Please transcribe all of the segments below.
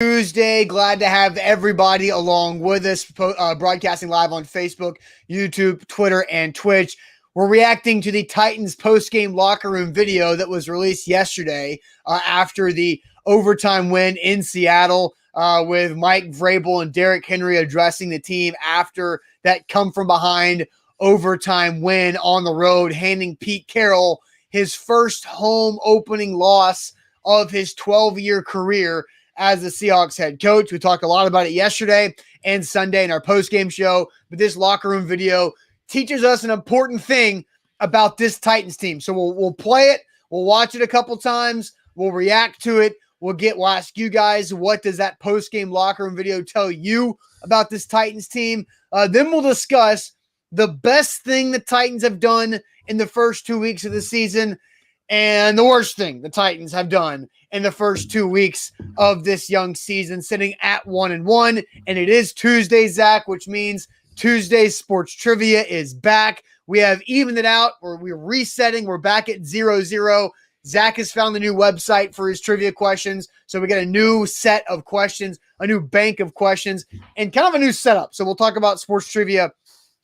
Tuesday. Glad to have everybody along with us, broadcasting live on Facebook, YouTube, Twitter, and Twitch. We're reacting to the Titans postgame locker room video that was released yesterday after the overtime win in Seattle with Mike Vrabel and Derrick Henry addressing the team after that come-from-behind overtime win on the road, handing Pete Carroll his first home opening loss of his 12-year career as the Seahawks head coach. We talked a lot about it yesterday and Sunday in our postgame show, but this locker room video teaches us an important thing about this Titans team. So we'll play it, we'll watch it a couple times, we'll react to it, we'll ask you guys, what does that postgame locker room video tell you about this Titans team? Then we'll discuss the best thing the Titans have done in the first 2 weeks of the season and the worst thing the Titans have done in the first 2 weeks of this young season, sitting at 1-1. And it is Tuesday, Zach, which means Tuesday's sports trivia is back. We have evened it out, or we're resetting. We're back at 0-0. Zach has found a new website for his trivia questions. So we got a new set of questions, a new bank of questions, and kind of a new setup. So we'll talk about sports trivia,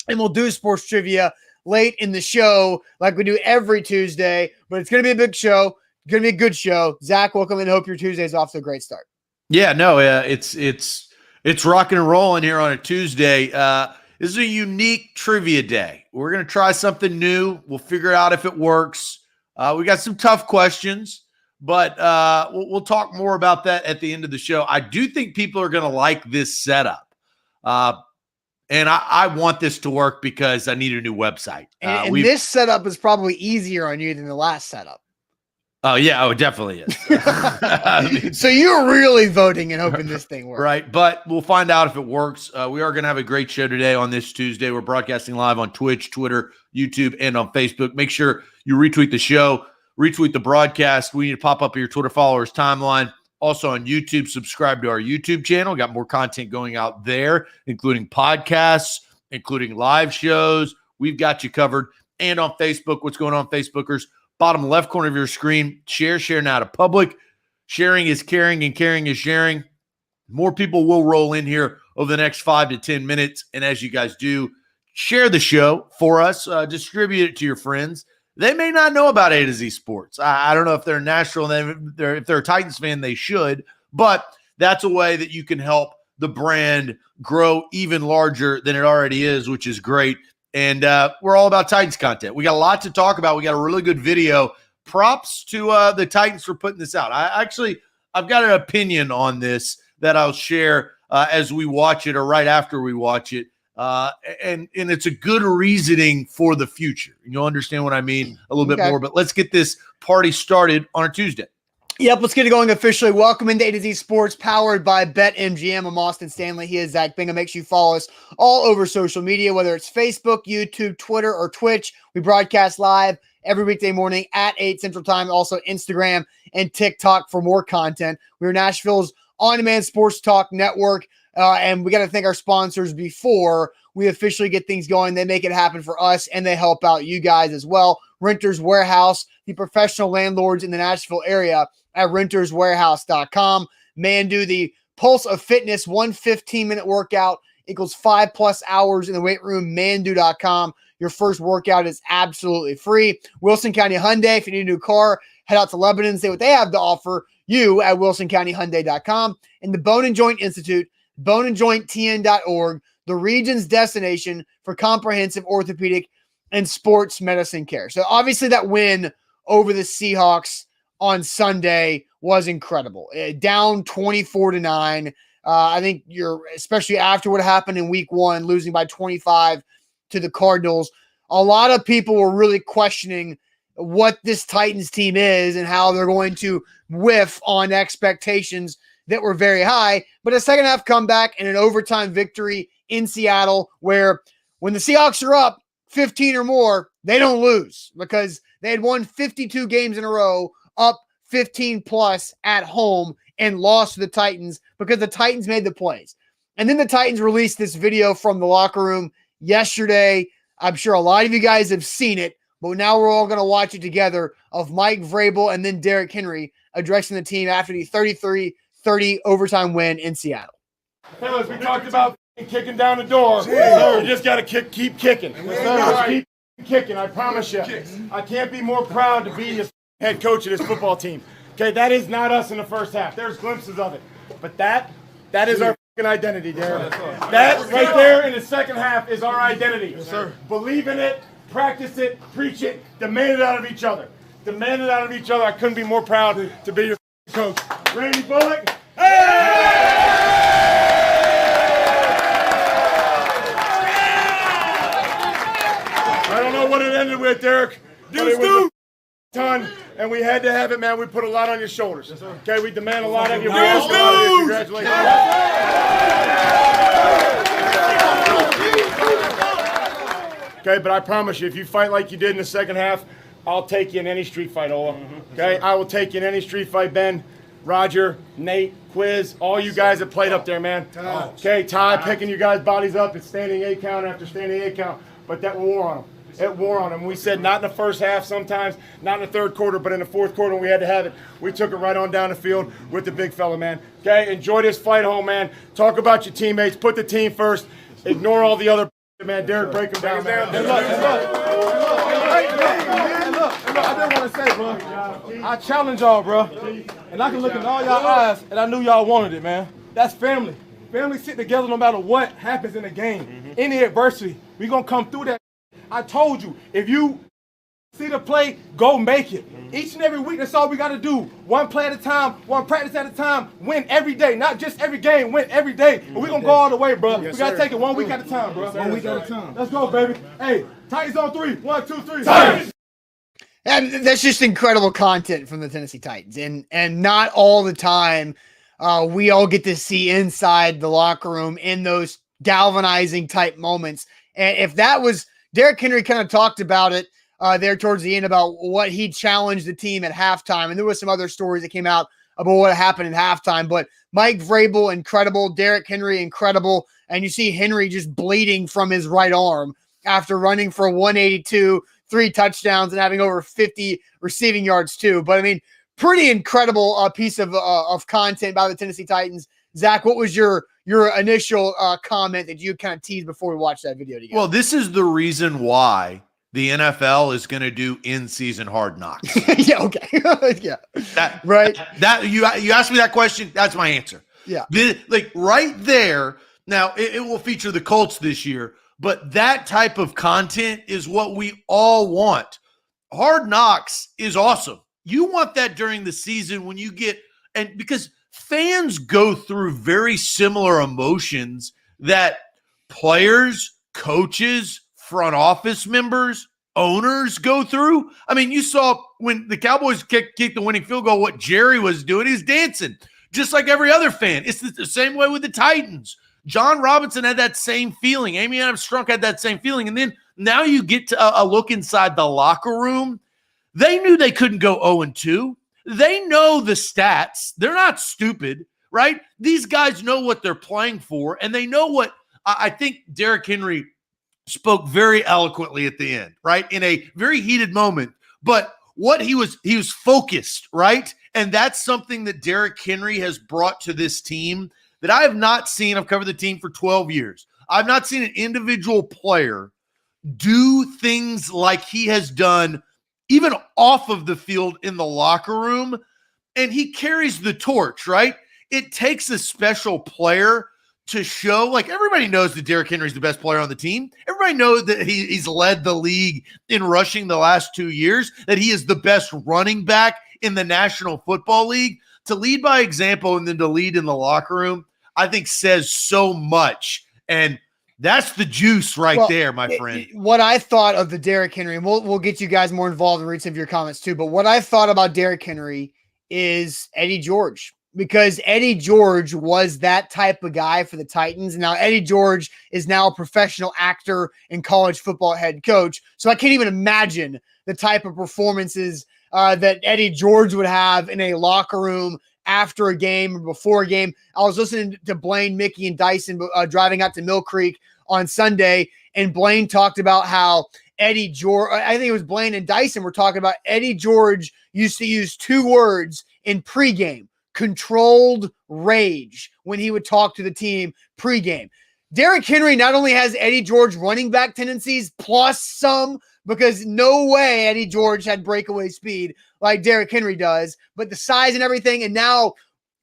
and we'll do sports trivia late in the show like we do every Tuesday, but it's going to be a big show. It's going to be a good show. Zach, welcome and hope your Tuesday's off to a great start. Yeah, no, it's rocking and rolling here on a Tuesday. This is a unique trivia day. We're going to try something new. We'll figure out if it works. We got some tough questions, but we'll talk more about that at the end of the show. I do think people are going to like this setup. And I want this to work because I need a new website. And this setup is probably easier on you than the last setup. Oh, yeah. Oh, it definitely is. So you're really voting and hoping this thing works. Right. But we'll find out if it works. We are going to have a great show today on this Tuesday. We're broadcasting live on Twitch, Twitter, YouTube, and on Facebook. Make sure you retweet the show, retweet the broadcast. We need to pop up your Twitter followers timeline. Also on YouTube, subscribe to our YouTube channel. Got more content going out there, including podcasts, including live shows. We've got you covered. And on Facebook, what's going on, Facebookers? Bottom left corner of your screen, share now to public. Sharing is caring and caring is sharing. More people will roll in here over the next 5 to 10 minutes. And as you guys do, share the show for us. Distribute it to your friends. They may not know about A to Z Sports. I don't know if they're Nashville, if they're a Titans fan, they should. But that's a way that you can help the brand grow even larger than it already is, which is great. And we're all about Titans content. We got a lot to talk about. We got a really good video. Props to the Titans for putting this out. I've got an opinion on this that I'll share as we watch it or right after we watch it. And it's a good reasoning for the future. You'll understand what I mean a little bit more, but let's get this party started on a Tuesday. Yep, let's get it going officially. Welcome into A to Z Sports, powered by BetMGM. I'm Austin Stanley. He is Zach Bingham. Make sure you follow us all over social media, whether it's Facebook, YouTube, Twitter, or Twitch. We broadcast live every weekday morning at 8 Central Time. Also Instagram and TikTok for more content. We're Nashville's on-demand sports talk network. And we got to thank our sponsors before we officially get things going. They make it happen for us, and they help out you guys as well. Renters Warehouse, the professional landlords in the Nashville area at renterswarehouse.com. Mandu, the pulse of fitness, 1 15-minute workout equals 5+ hours in the weight room, mandu.com. Your first workout is absolutely free. Wilson County Hyundai, if you need a new car, head out to Lebanon and see what they have to offer you at wilsoncountyhyundai.com. And the Bone and Joint Institute, boneandjointtn.org, the region's destination for comprehensive orthopedic and sports medicine care. So obviously that win over the Seahawks on Sunday was incredible. Down 24-9. I think especially after what happened in week 1, losing by 25 to the Cardinals, a lot of people were really questioning what this Titans team is and how they're going to whiff on expectations that were very high. But a second half comeback and an overtime victory in Seattle, where when the Seahawks are up 15 or more, they don't lose because they had won 52 games in a row, up 15 plus at home, and lost to the Titans because the Titans made the plays. And then the Titans released this video from the locker room yesterday. I'm sure a lot of you guys have seen it, but now we're all going to watch it together, of Mike Vrabel and then Derrick Henry addressing the team after the 30 overtime win in Seattle. Fellas, we talked about kicking down the door. You just got to keep kicking. Keep kicking, I promise you. I can't be more proud to be the head coach of this football team. Okay, that is not us in the first half. There's glimpses of it. But that is our identity, Darren. That right there in the second half is our identity. Yes, sir. Believe in it, practice it, preach it, demand it out of each other. Demand it out of each other. I couldn't be more proud to be your coach. Randy Bullock. Hey! I don't know what it ended with, Derek. But it was a ton, and we had to have it, man. We put a lot on your shoulders. Yes, okay, we demand a lot of you. Congratulations. Okay, but I promise you, if you fight like you did in the second half, I'll take you in any street fight, Ola. Okay, I will take you in any street fight, Ben, Roger, Nate, Quiz, all you guys that played up there, man. Okay, Ty picking you guys' bodies up. It's standing 8 count after standing 8 count, but that wore on them. It wore on them. We said not in the first half sometimes, not in the third quarter, but in the fourth quarter when we had to have it. We took it right on down the field with the big fella, man. Okay, enjoy this fight home, man. Talk about your teammates. Put the team first. Ignore all the other man. Derek, break them down, man. Look, I just want to say, bro, I challenge y'all, bro. And I can look in all y'all eyes, and I knew y'all wanted it, man. That's family. Family sit together no matter what happens in the game. Any adversity, we going to come through that. I told you, if you see the play, go make it. Each and every week, that's all we got to do. One play at a time, one practice at a time, win every day. Not just every game, win every day. And we're going to go all the way, bro. Yes, we got to take it 1 week at a time, bro. 1 week at a time. Let's go, baby. Hey, Titans on 3. 1, 2, 3. Titans! And that's just incredible content from the Tennessee Titans. And not all the time we all get to see inside the locker room in those galvanizing type moments. And if that was – Derrick Henry kind of talked about it there towards the end about what he challenged the team at halftime. And there was some other stories that came out about what happened at halftime. But Mike Vrabel, incredible. Derrick Henry, incredible. And you see Henry just bleeding from his right arm after running for 182, 3 touchdowns, and having over 50 receiving yards too. But, I mean, pretty incredible piece of content by the Tennessee Titans. Zach, what was your initial comment that you kind of teased before we watched that video together? Well, this is the reason why the NFL is going to do in-season hard knocks. Yeah, okay. Yeah. Right. That you asked me that question, that's my answer. Yeah. Like right there. Now, it will feature the Colts this year, but that type of content is what we all want. Hard knocks is awesome. You want that during the season when you get – and because – fans go through very similar emotions that players, coaches, front office members, owners go through. I mean, you saw when the Cowboys kicked the winning field goal, what Jerry was doing. He's dancing just like every other fan. It's the same way with the Titans. John Robinson had that same feeling. Amy Adams-Strunk had that same feeling. And then now you get to a look inside the locker room. They knew they couldn't go 0-2. They know the stats. They're not stupid, right? These guys know what they're playing for, and they know what I think Derrick Henry spoke very eloquently at the end, right? In a very heated moment. But what he was focused, right? And that's something that Derrick Henry has brought to this team that I have not seen. I've covered the team for 12 years. I've not seen an individual player do things like he has done even off of the field in the locker room, and he carries the torch, right? It takes a special player to show, like everybody knows that Derrick Henry's the best player on the team. Everybody knows that he's led the league in rushing the last 2 years, that he is the best running back in the National Football League. To lead by example and then to lead in the locker room, I think says so much. And that's the juice right there, my friend. What I thought of the Derrick Henry, and we'll get you guys more involved and read some of your comments too, but what I thought about Derrick Henry is Eddie George, because Eddie George was that type of guy for the Titans. Now, Eddie George is now a professional actor and college football head coach, so I can't even imagine the type of performances that Eddie George would have in a locker room after a game or before a game. I was listening to Blaine, Mickey, and Dyson driving out to Mill Creek on Sunday, and Blaine talked about how Eddie George, I think it was Blaine and Dyson were talking about Eddie George used to use 2 words in pregame: controlled rage when he would talk to the team pregame. Derrick Henry not only has Eddie George running back tendencies plus some, because no way Eddie George had breakaway speed like Derrick Henry does, but the size and everything. And now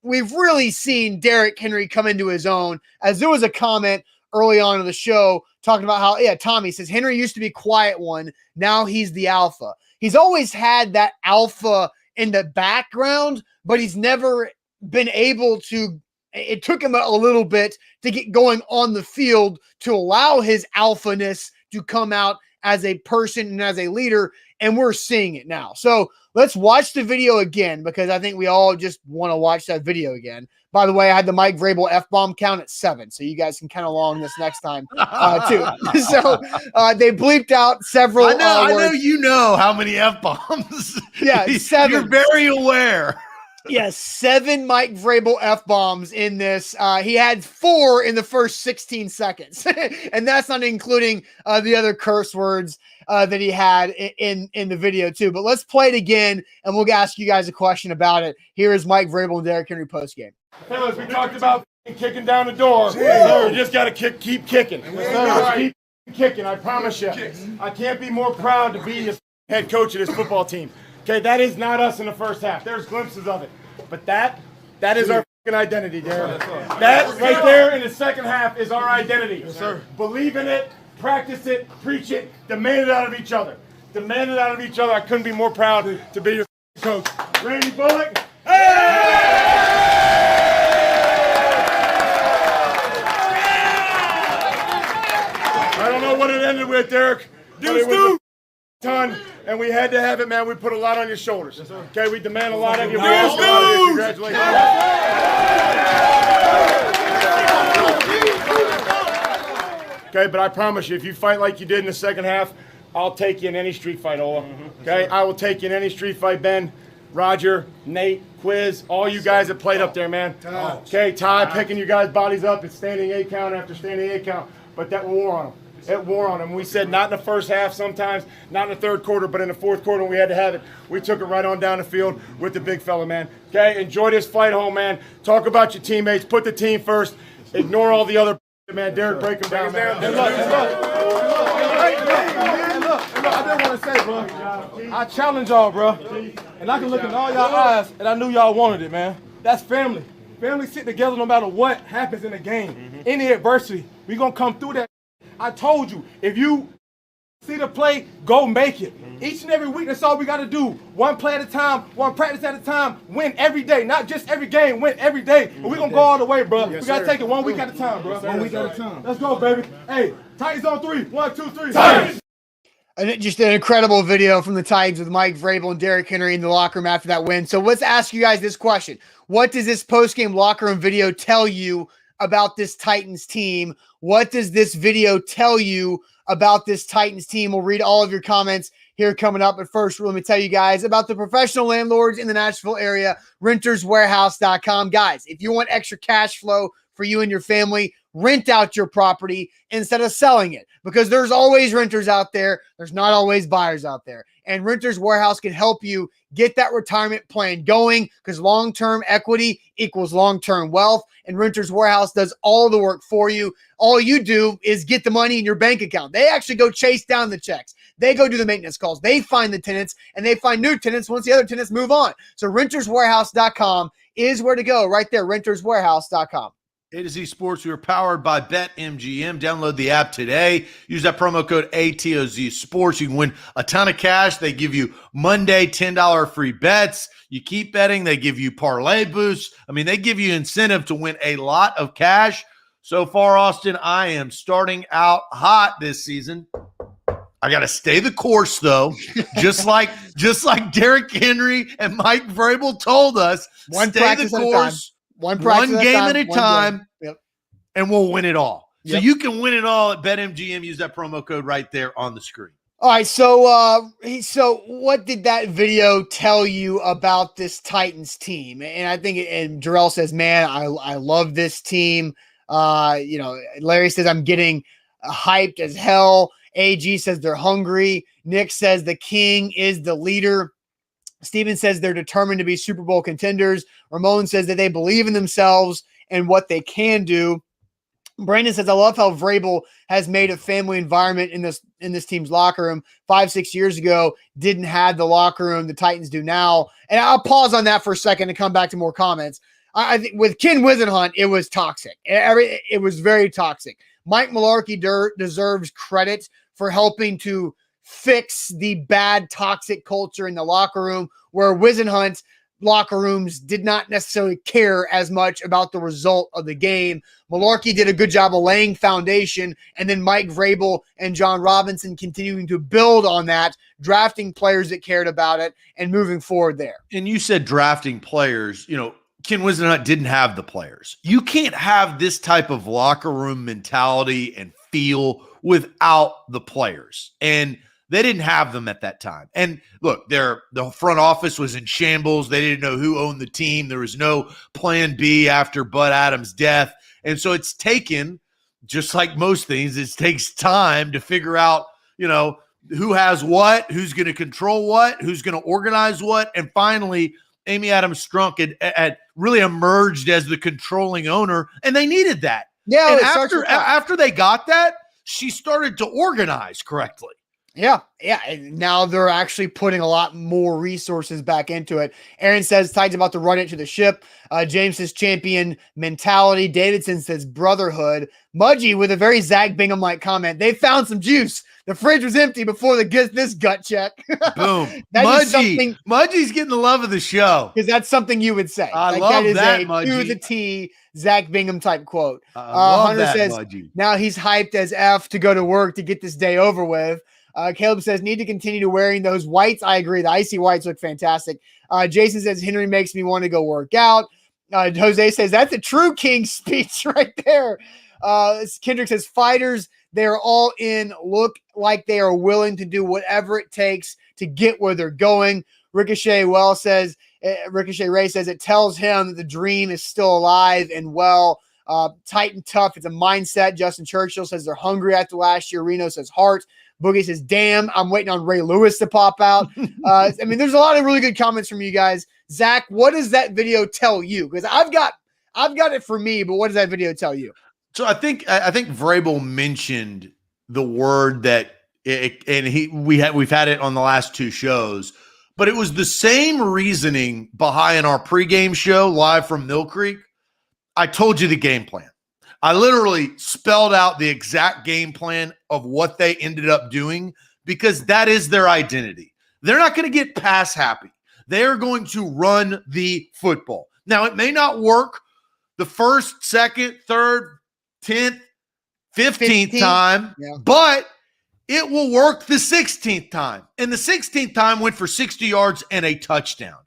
we've really seen Derrick Henry come into his own, as there was a comment early on in the show talking about how, Tommy says Henry used to be quiet one. Now he's the alpha. He's always had that alpha in the background, but he's never been able to. It took him a little bit to get going on the field to allow his alphaness to come out as a person and as a leader, and we're seeing it now. So let's watch the video again, because I think we all just want to watch that video again. By the way, I had the Mike Vrabel F-bomb count at 7, so you guys can count along this next time too. So they bleeped out several I know words. you know how many F-bombs. Yeah, 7. You're very aware. Yes, 7 Mike Vrabel F-bombs in this. He had 4 in the first 16 seconds. And that's not including the other curse words that he had in the video too. But let's play it again, and we'll ask you guys a question about it. Here is Mike Vrabel and Derrick Henry postgame. Fellas, we talked about kicking down the door. You just got to keep kicking. Keep kicking, I promise you. I can't be more proud to be the head coach of this football team. Okay, that is not us in the first half. There's glimpses of it. But that is our identity, Darren. That right there in the second half is our identity. Yes, sir. Believe in it, practice it, preach it, demand it out of each other. Demand it out of each other. I couldn't be more proud to be your coach. Randy Bullock. Hey! I don't know what it ended with, Derek. Ton, and we had to have it, man. We put a lot on your shoulders. Yes, okay, we demand a lot of you. Congratulations. Okay, but I promise you, if you fight like you did in the second half, I'll take you in any street fight, Ola. Okay, I will take you in any street fight, Ben, Roger, Nate, Quiz, all you guys that played up there, man. Okay, Ty picking you guys' bodies up. It's standing 8 count after standing 8 count, but that wore on them. It wore on them. We said not in the first half sometimes, not in the third quarter, but in the fourth quarter when we had to have it. We took it right on down the field with the big fella, man. Okay, enjoy this flight home, man. Talk about your teammates. Put the team first. Ignore all the other man. Derek, break them down, man. And look, I just want to say, bro, I challenge y'all, bro. And I can look in all y'all eyes, and I knew y'all wanted it, man. That's family. Family sit together no matter what happens in the game. Any adversity, we going to come through that. I told you, if you see the play, go make it. Each and every week, that's all we got to do. One play at a time, one practice at a time, win every day. Not just every game, win every day. And we're going to go all the way, bro. Yes, we got to take it 1 week at a time, bro. 1 week at a time. Let's go, baby. Hey, Titans on 3. 1, 2, 3. Titans! And just an incredible video from the Titans with Mike Vrabel and Derrick Henry in the locker room after that win. So let's ask you guys this question. What does this postgame locker room video tell you about this Titans team? What does this video tell you about this Titans team? We'll read all of your comments here coming up. But first, let me tell you guys about the professional landlords in the Nashville area, renterswarehouse.com. Guys, if you want extra cash flow for you and your family, rent out your property instead of selling it, because there's always renters out there. There's not always buyers out there. And Renters Warehouse can help you get that retirement plan going, because long-term equity equals long-term wealth. And Renters Warehouse does all the work for you. All you do is get the money in your bank account. They actually go chase down the checks. They go do the maintenance calls. They find the tenants, and they find new tenants once the other tenants move on. So renterswarehouse.com is where to go right there, renterswarehouse.com. A to Z Sports, we are powered by BetMGM. Download the app today. Use that promo code ATOZ Sports. You can win a ton of cash. They give you Monday $10 free bets. You keep betting, they give you parlay boosts. I mean, they give you incentive to win a lot of cash. So far, Austin, I am starting out hot this season. I got to stay the course, though, just like Derrick Henry and Mike Vrabel told us. One stay practice the at a course. One Game at a time, Yep. and we'll win it all. So Yep. you can win it all at BetMGM. Use that promo code right there on the screen. All right, so what did that video tell you about this Titans team? And I think, and Jarrell says, man, I love this team. Larry says, I'm getting hyped as hell. AG says they're hungry. Nick says the king is the leader. Steven says they're determined to be Super Bowl contenders. Ramon says that they believe in themselves and what they can do. Brandon says, I love how Vrabel has made a family environment in this team's locker room. 5-6 years ago, didn't have the locker room the Titans do now. And I'll pause on that for a second and come back to more comments. I think with Ken Wisenhunt, it was toxic. It was very toxic. Mike Mularkey deserves credit for helping to fix the bad toxic culture in the locker room, where Wisenhunt's locker rooms did not necessarily care as much about the result of the game. Mularkey did a good job of laying foundation, and then Mike Vrabel and John Robinson continuing to build on that, drafting players that cared about it and moving forward there. And you said drafting players, Ken Wisenhunt didn't have the players. You can't have this type of locker room mentality and feel without the players. And they didn't have them at that time. And look, the front office was in shambles. They didn't know who owned the team. There was no plan B after Bud Adams' death. And so it's taken, just like most things, it takes time to figure out, who has what, who's going to control what, who's going to organize what. And finally, Amy Adams Strunk had really emerged as the controlling owner, and they needed that. Yeah. And after they got that, she started to organize correctly. Yeah. And now they're actually putting a lot more resources back into it. Aaron says Titans about to run into the ship. James says champion mentality. Davidson says brotherhood. Mudgy with a very Zach Bingham-like comment. They found some juice. The fridge was empty before this gut check. Boom. Mudgy's getting the love of the show. Because that's something you would say. I love that, Mudgy. To the T, Zach Bingham type quote. Hunter says Mudgy. Now he's hyped as F to go to work to get this day over with. Caleb says, need to continue wearing those whites. I agree. The icy whites look fantastic. Jason says, Henry makes me want to go work out. Jose says, that's a true King speech right there. Kendrick says, fighters, they're all in, look like they are willing to do whatever it takes to get where they're going. Ricochet Ray says, it tells him that the dream is still alive and well. Tight and tough. It's a mindset. Justin Churchill says they're hungry after last year. Reno says heart. Boogie says, damn, I'm waiting on Ray Lewis to pop out. There's a lot of really good comments from you guys. Zach, what does that video tell you? Because I've got it for me, but what does that video tell you? So I think Vrabel mentioned the word that we've had it on the last two shows, but it was the same reasoning behind our pregame show live from Mill Creek. I told you the game plan. I literally spelled out the exact game plan of what they ended up doing because that is their identity. They're not going to get pass happy. They are going to run the football. Now, it may not work the first, second, third, 10th, 15th time, but it will work the 16th time. And the 16th time went for 60 yards and a touchdown.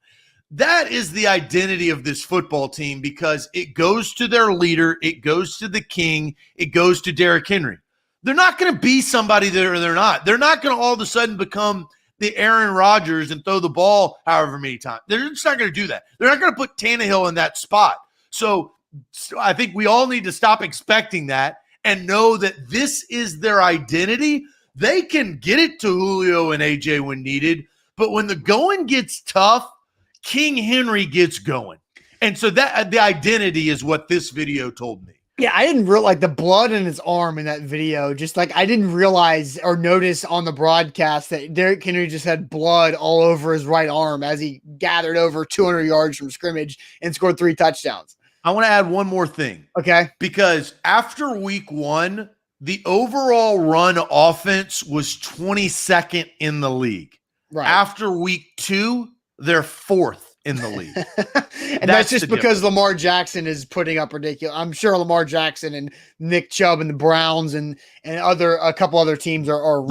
That is the identity of this football team because it goes to their leader, it goes to the king, it goes to Derrick Henry. They're not going to be somebody that they're not. They're not going to all of a sudden become the Aaron Rodgers and throw the ball however many times. They're just not going to do that. They're not going to put Tannehill in that spot. So I think we all need to stop expecting that and know that this is their identity. They can get it to Julio and AJ when needed, but when the going gets tough, King Henry gets going. And so that the identity is what this video told me. Yeah, I didn't realize the blood in his arm in that video. Just like I didn't realize or notice on the broadcast that Derrick Henry just had blood all over his right arm as he gathered over 200 yards from scrimmage and scored 3 touchdowns. I want to add one more thing. Okay. Because after week 1, the overall run offense was 22nd in the league. Right. After week 2, they're 4th in the league. And that's just because Lamar Jackson is putting up ridiculous. I'm sure Lamar Jackson and Nick Chubb and the Browns and a couple other teams are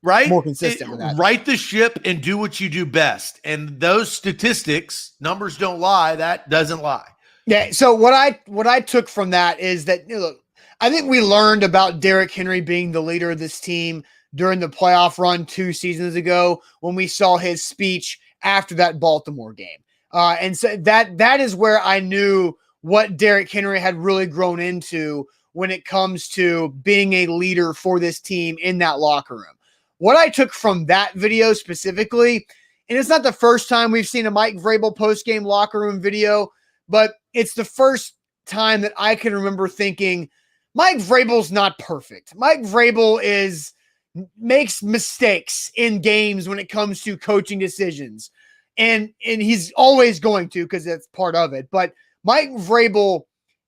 right? More consistent with that. Right the ship and do what you do best. And those statistics, numbers don't lie. That doesn't lie. Yeah. So what I took from that is that, look, I think we learned about Derrick Henry being the leader of this team during the playoff run 2 seasons ago when we saw his speech after that Baltimore game. And so that is where I knew what Derrick Henry had really grown into when it comes to being a leader for this team in that locker room. What I took from that video specifically, and it's not the first time we've seen a Mike Vrabel post-game locker room video, but it's the first time that I can remember thinking Mike Vrabel's not perfect. Mike Vrabel makes mistakes in games when it comes to coaching decisions. And he's always going to, because that's part of it. But Mike Vrabel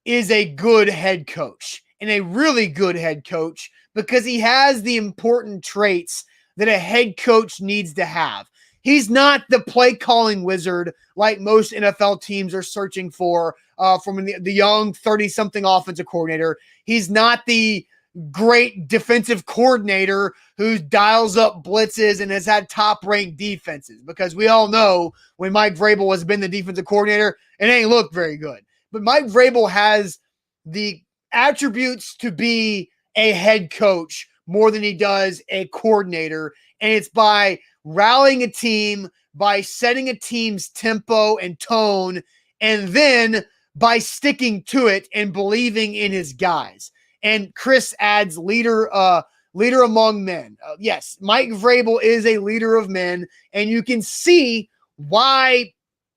is a good head coach, and a really good head coach, because he has the important traits that a head coach needs to have. He's not the play calling wizard like most NFL teams are searching for from the young 30-something offensive coordinator. He's not the great defensive coordinator who dials up blitzes and has had top-ranked defenses, because we all know when Mike Vrabel has been the defensive coordinator, it ain't looked very good. But Mike Vrabel has the attributes to be a head coach more than he does a coordinator, and it's by rallying a team, by setting a team's tempo and tone, and then by sticking to it and believing in his guys. And Chris adds leader among men. Yes, Mike Vrabel is a leader of men, and you can see why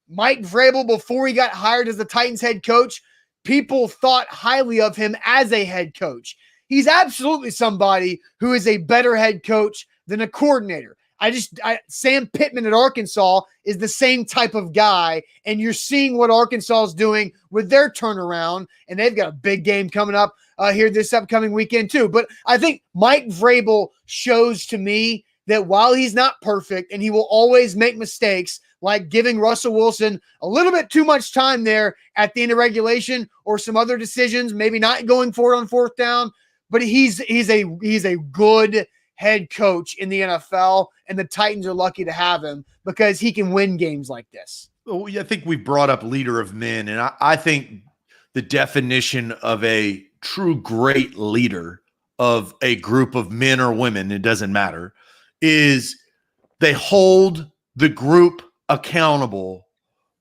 Mike Vrabel, before he got hired as the Titans head coach, people thought highly of him as a head coach. He's absolutely somebody who is a better head coach than a coordinator. Sam Pittman at Arkansas is the same type of guy, and you're seeing what Arkansas is doing with their turnaround, and they've got a big game coming up here this upcoming weekend too. But I think Mike Vrabel shows to me that while he's not perfect, and he will always make mistakes, like giving Russell Wilson a little bit too much time there at the end of regulation, or some other decisions, maybe not going for it on fourth down, but he's a good head coach in the NFL, and the Titans are lucky to have him because he can win games like this. Well, I think we brought up leader of men, and I think the definition of a true great leader of a group of men or women, it doesn't matter, is they hold the group accountable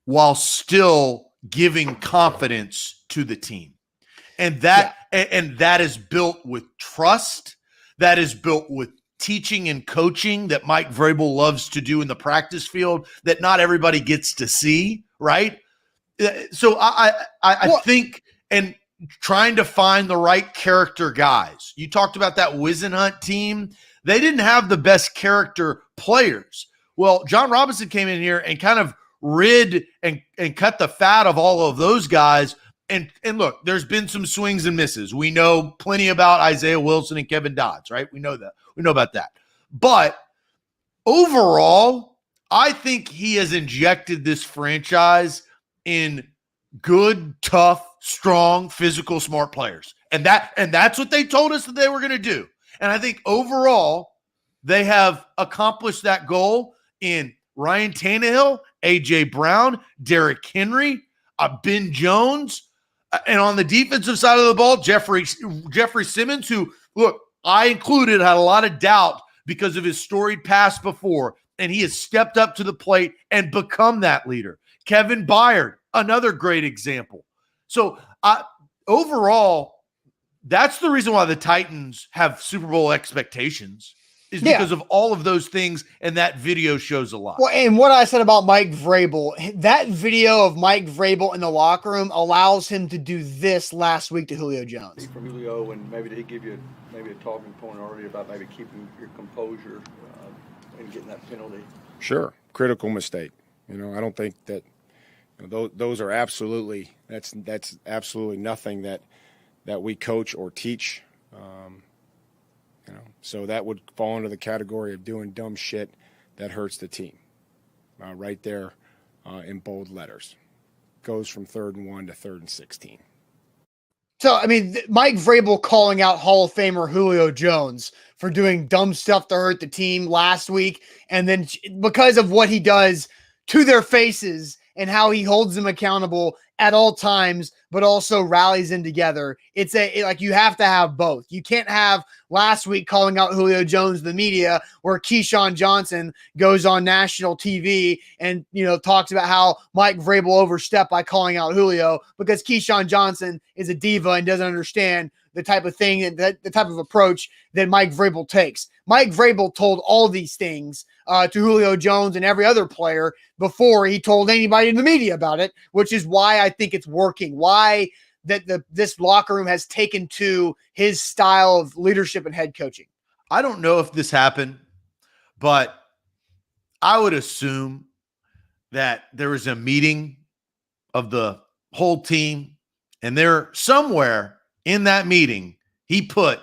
while still giving confidence to the team. And that is built with trust. That is built with teaching and coaching that Mike Vrabel loves to do in the practice field that not everybody gets to see, right? So I think, and trying to find the right character guys. You talked about that Wisenhunt team. They didn't have the best character players. Well, John Robinson came in here and kind of rid and cut the fat of all of those guys. And look, there's been some swings and misses. We know plenty about Isaiah Wilson and Kevin Dodds, right? We know that. We know about that. But overall, I think he has injected this franchise in good, tough, strong, physical, smart players. And that's what they told us that they were going to do. And I think overall, they have accomplished that goal in Ryan Tannehill, A.J. Brown, Derrick Henry, Ben Jones, and on the defensive side of the ball, Jeffrey Simmons, who, look, I included, had a lot of doubt because of his storied past before, and he has stepped up to the plate and become that leader. Kevin Byard, another great example. So overall, that's the reason why the Titans have Super Bowl expectations, is because of all of those things, and that video shows a lot. Well, and what I said about Mike Vrabel, that video of Mike Vrabel in the locker room allows him to do this last week to Julio Jones. From Julio, and maybe did he give you maybe a talking point already about maybe keeping your composure and getting that penalty? Sure, critical mistake. I don't think that those are absolutely that's absolutely nothing that we coach or teach. So that would fall into the category of doing dumb shit that hurts the team. Right there in bold letters. Goes from 3rd and 1 to 3rd and 16. So, I mean, Mike Vrabel calling out Hall of Famer Julio Jones for doing dumb stuff to hurt the team last week, and then because of what he does to their faces and how he holds them accountable at all times, but also rallies them together. It's like you have to have both. You can't have last week calling out Julio Jones in the media where Keyshawn Johnson goes on national TV and, talks about how Mike Vrabel overstepped by calling out Julio, because Keyshawn Johnson is a diva and doesn't understand the type of thing and the type of approach that Mike Vrabel takes. Mike Vrabel told all these things to Julio Jones and every other player before he told anybody in the media about it, which is why I think it's working, why that this locker room has taken to his style of leadership and head coaching. I don't know if this happened, but I would assume that there was a meeting of the whole team, and there somewhere in that meeting, he put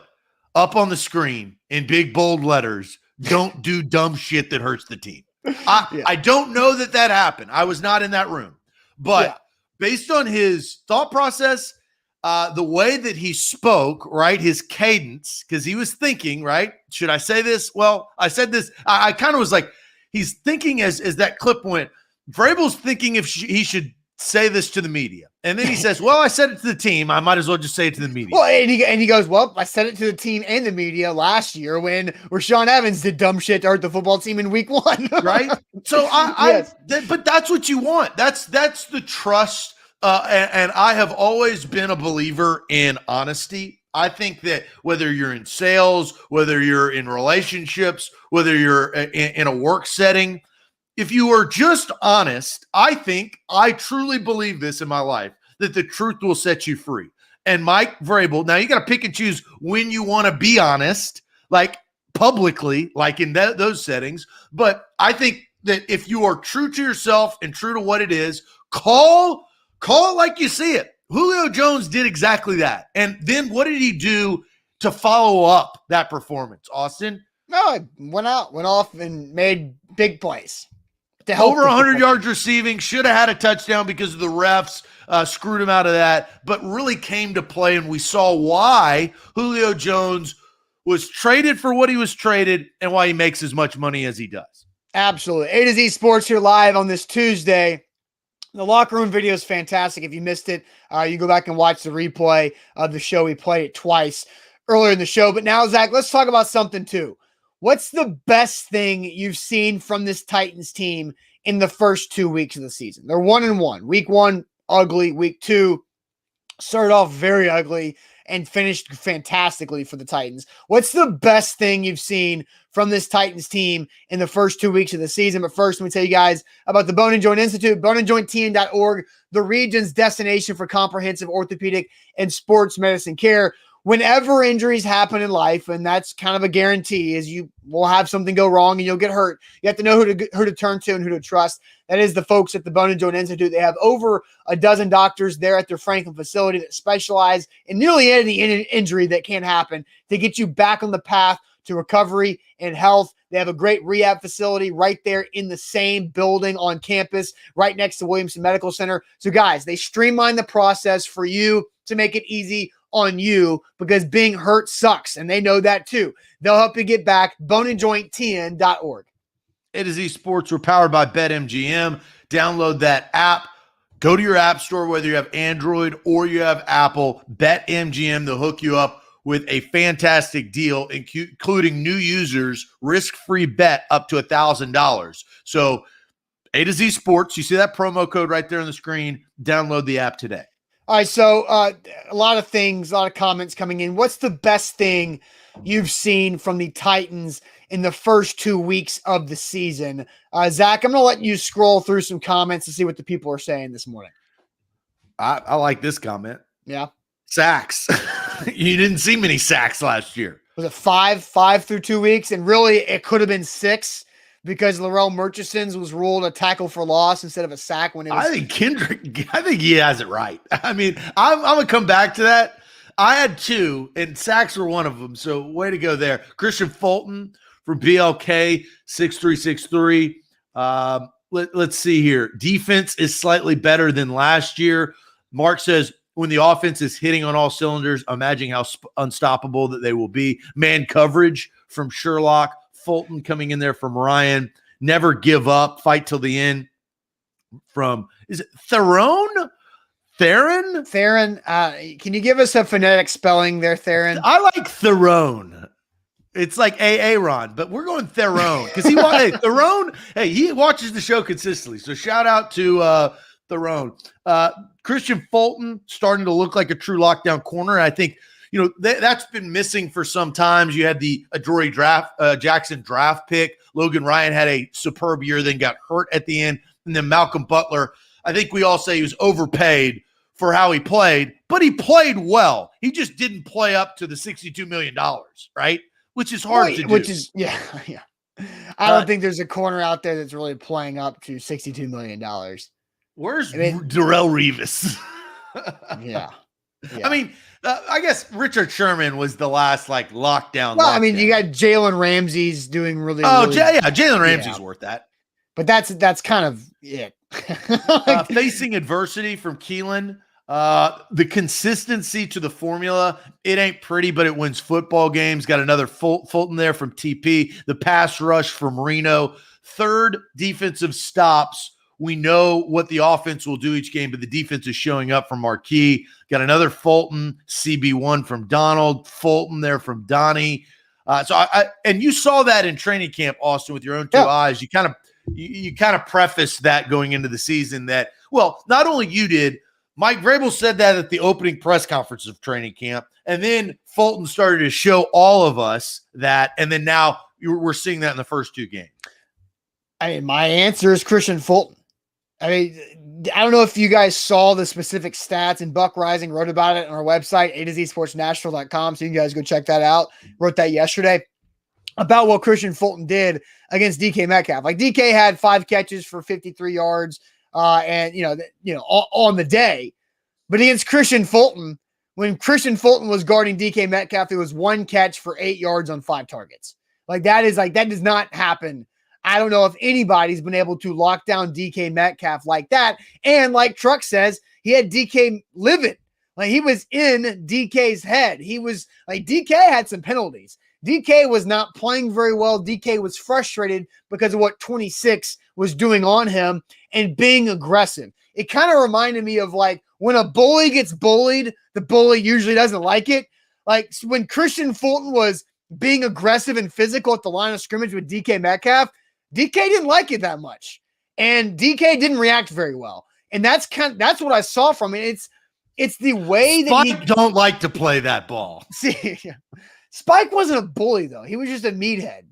up on the screen in big bold letters, "Don't do dumb shit that hurts the team." I don't know that happened. I was not in that room, but based on his thought process, the way that he spoke, right, his cadence, because he was thinking, right, should I say this? Well, I said this. I kind of was like, he's thinking as that clip went, Vrabel's thinking if he should say this to the media. And then he says, well, I said it to the team. I might as well just say it to the media. Well, and he goes, well, I said it to the team and the media last year when Rashaan Evans did dumb shit to hurt the football team in week 1. Right? So but that's what you want. That's the trust. And I have always been a believer in honesty. I think that whether you're in sales, whether you're in relationships, whether you're in a work setting, if you are just honest, I truly believe this in my life, that the truth will set you free. And Mike Vrabel, now you got to pick and choose when you want to be honest, like publicly, like in those settings. But I think that if you are true to yourself and true to what it is, call it like you see it. Julio Jones did exactly that. And then what did he do to follow up that performance, Austin? No, it went off and made big plays. Over 100 yards receiving, should have had a touchdown because of the refs screwed him out of that, but really came to play, and we saw why Julio Jones was traded for what he was traded and why he makes as much money as he does. Absolutely. A to Z Sports here live on this Tuesday. The locker room video is fantastic. If you missed it, you go back and watch the replay of the show. We played it twice earlier in the show. But now, Zach, let's talk about something too. What's the best thing you've seen from this Titans team in the first 2 weeks of the season? They're 1-1. Week 1, ugly. Week 2, started off very ugly and finished fantastically for the Titans. What's the best thing you've seen from this Titans team in the first 2 weeks of the season? But first, let me tell you guys about the Bone & Joint Institute, boneandjointtn.org, the region's destination for comprehensive orthopedic and sports medicine care. Whenever injuries happen in life, and that's kind of a guarantee, is you will have something go wrong and you'll get hurt. You have to know who to turn to and who to trust. That is the folks at the Bone & Joint Institute. They have over a dozen doctors there at their Franklin facility that specialize in nearly any injury that can happen to get you back on the path to recovery and health. They have a great rehab facility right there in the same building on campus, right next to Williamson Medical Center. So guys, they streamline the process for you to make it easy on you, because being hurt sucks, and they know that too. They'll help you get back. boneandjointtn.org. A to Z Sports, we're powered by BetMGM. Download that app. Go to your app store, whether you have Android or you have Apple. BetMGM, they'll hook you up with a fantastic deal, including new users, risk-free bet up to $1,000. So A to Z Sports, you see that promo code right there on the screen. Download the app today. All right, so a lot of things, a lot of comments coming in. What's the best thing you've seen from the Titans in the first 2 weeks of the season? Zach, I'm going to let you scroll through some comments to see what the people are saying this morning. I like this comment. Yeah. Sacks. You didn't see many sacks last year. Was it five through 2 weeks? And really, it could have been 6 because Larrell Murchison's was ruled a tackle for loss instead of a sack when it was. I think he has it right. I mean, I'm going to come back to that. I had 2, and sacks were one of them. So way to go there. Christian Fulton from BLK 6363. Let's see here. Defense is slightly better than last year. Mark says, when the offense is hitting on all cylinders, imagine how unstoppable that they will be. Man coverage from Sherlock. Fulton coming in there from Ryan. Never give up. Fight till the end. From, is it Theron? Theron? Can you give us a phonetic spelling there, Theron? I like Theron. It's like Aaron, but we're going Theron because Theron. Hey, he watches the show consistently. So shout out to Theron. Christian Fulton starting to look like a true lockdown corner. I think, that's been missing for some times. You had the Adoree Jackson draft pick. Logan Ryan had a superb year, then got hurt at the end. And then Malcolm Butler, I think we all say he was overpaid for how he played, but he played well. He just didn't play up to the $62 million, right? Which is hard to do. Which is, yeah. I don't think there's a corner out there that's really playing up to $62 million. Where's Darrelle Revis? Yeah. I mean, I guess Richard Sherman was the last lockdown. Well, I mean, you got Jalen Ramsey's doing really. Jalen Ramsey's worth that. But that's kind of it. Facing adversity from Keelan, the consistency to the formula. It ain't pretty, but it wins football games. Got another Fulton there from TP. The pass rush from Reno. Third defensive stops. We know what the offense will do each game, but the defense is showing up from Marquis. Got another Fulton, CB1 from Donald, Fulton there from Donnie. And you saw that in training camp, Austin, with your own two eyes. You kind of prefaced that going into the season that, well, not only you did, Mike Vrabel said that at the opening press conference of training camp, and then Fulton started to show all of us that, and then now we're seeing that in the first two games. I mean, my answer is Christian Fulton. I mean, I don't know if you guys saw the specific stats, and Buck Rising wrote about it on our website, AtoZSportsNational.com, so you guys go check that out. Wrote that yesterday about what Christian Fulton did against DK Metcalf. DK had 5 catches for 53 yards, and on the day, but against Christian Fulton, when Christian Fulton was guarding DK Metcalf, it was 1 catch for 8 yards on 5 targets. That does not happen. I don't know if anybody's been able to lock down DK Metcalf like that. And like Truck says, he had DK living. He was in DK's head. He was DK had some penalties. DK was not playing very well. DK was frustrated because of what 26 was doing on him and being aggressive. It kind of reminded me of when a bully gets bullied, the bully usually doesn't like it. When Christian Fulton was being aggressive and physical at the line of scrimmage with DK Metcalf, DK didn't like it that much, and DK didn't react very well. And that's what I saw from it. It's the way that Spike don't like to play that ball. See, Spike wasn't a bully though. He was just a meathead.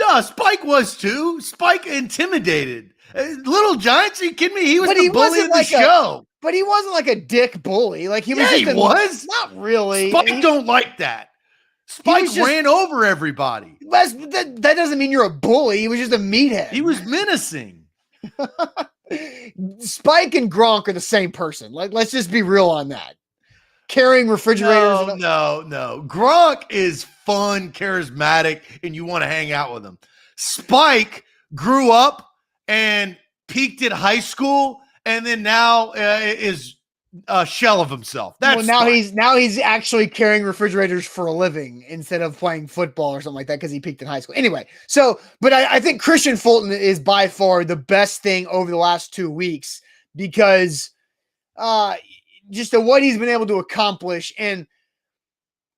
No, Spike was too. Spike intimidated. Little Giants, are you kidding me? He was the bully of the show. But he wasn't like a dick bully. He was. Not really. Spike don't like that. Spike ran over everybody. That doesn't mean you're a bully. He was just a meathead. He was menacing. Spike and Gronk are the same person. Let's just be real on that. Carrying refrigerators. No. Gronk is fun, charismatic, and you want to hang out with him. Spike grew up and peaked at high school, and then now is a shell of himself. Now he's actually carrying refrigerators for a living instead of playing football or something like that because he peaked in high school. Anyway, but I think Christian Fulton is by far the best thing over the last 2 weeks because just what he's been able to accomplish and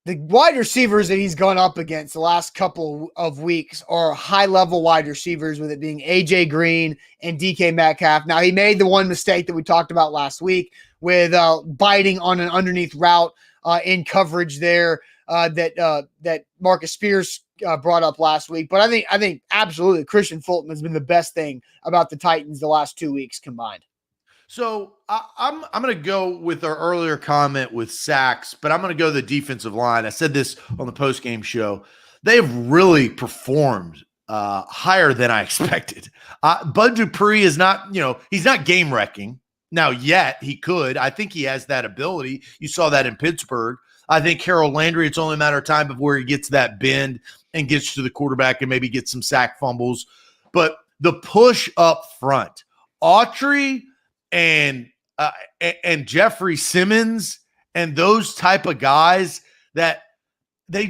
the wide receivers that he's gone up against the last couple of weeks are high-level wide receivers, with it being A.J. Green and DK Metcalf. Now, he made the one mistake that we talked about last week with biting on an underneath route in coverage there that Marcus Spears brought up last week. But I think absolutely Christian Fulton has been the best thing about the Titans the last 2 weeks combined. So I'm going to go with our earlier comment with sacks, but I'm going to go to the defensive line. I said this on the postgame show. They've really performed higher than I expected. Bud Dupree is not, he's not game wrecking. Now yet he could. I think he has that ability. You saw that in Pittsburgh. I think Harold Landry, it's only a matter of time before he gets that bend and gets to the quarterback and maybe gets some sack fumbles. But the push up front, Autry and Jeffrey Simmons and those type of guys that they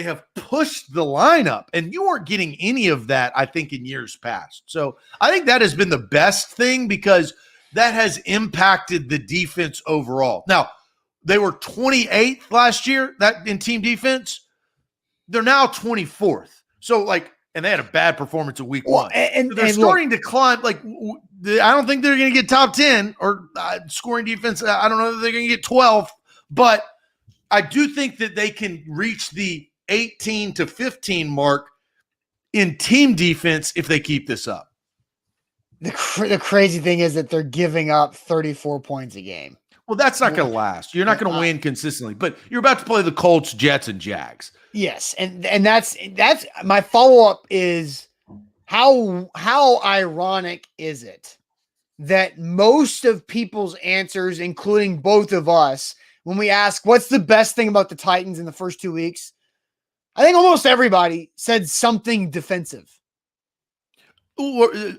have pushed the lineup, and you weren't getting any of that, I think, in years past. So I think that has been the best thing because that has impacted the defense overall. Now, they were 28th last year in team defense. They're now 24th. So and they had a bad performance in week 1. And they're starting to climb. I don't think they're going to get top 10 or scoring defense. I don't know if they're going to get 12th, but I do think that they can reach the 18 to 15 mark in team defense if they keep this up. The crazy thing is that they're giving up 34 points a game. Well, that's not going to last. You're not going to win consistently, but you're about to play the Colts, Jets, and Jags. Yes, and that's my follow-up is how ironic is it that most of people's answers, including both of us, when we ask what's the best thing about the Titans in the first 2 weeks, I think almost everybody said something defensive.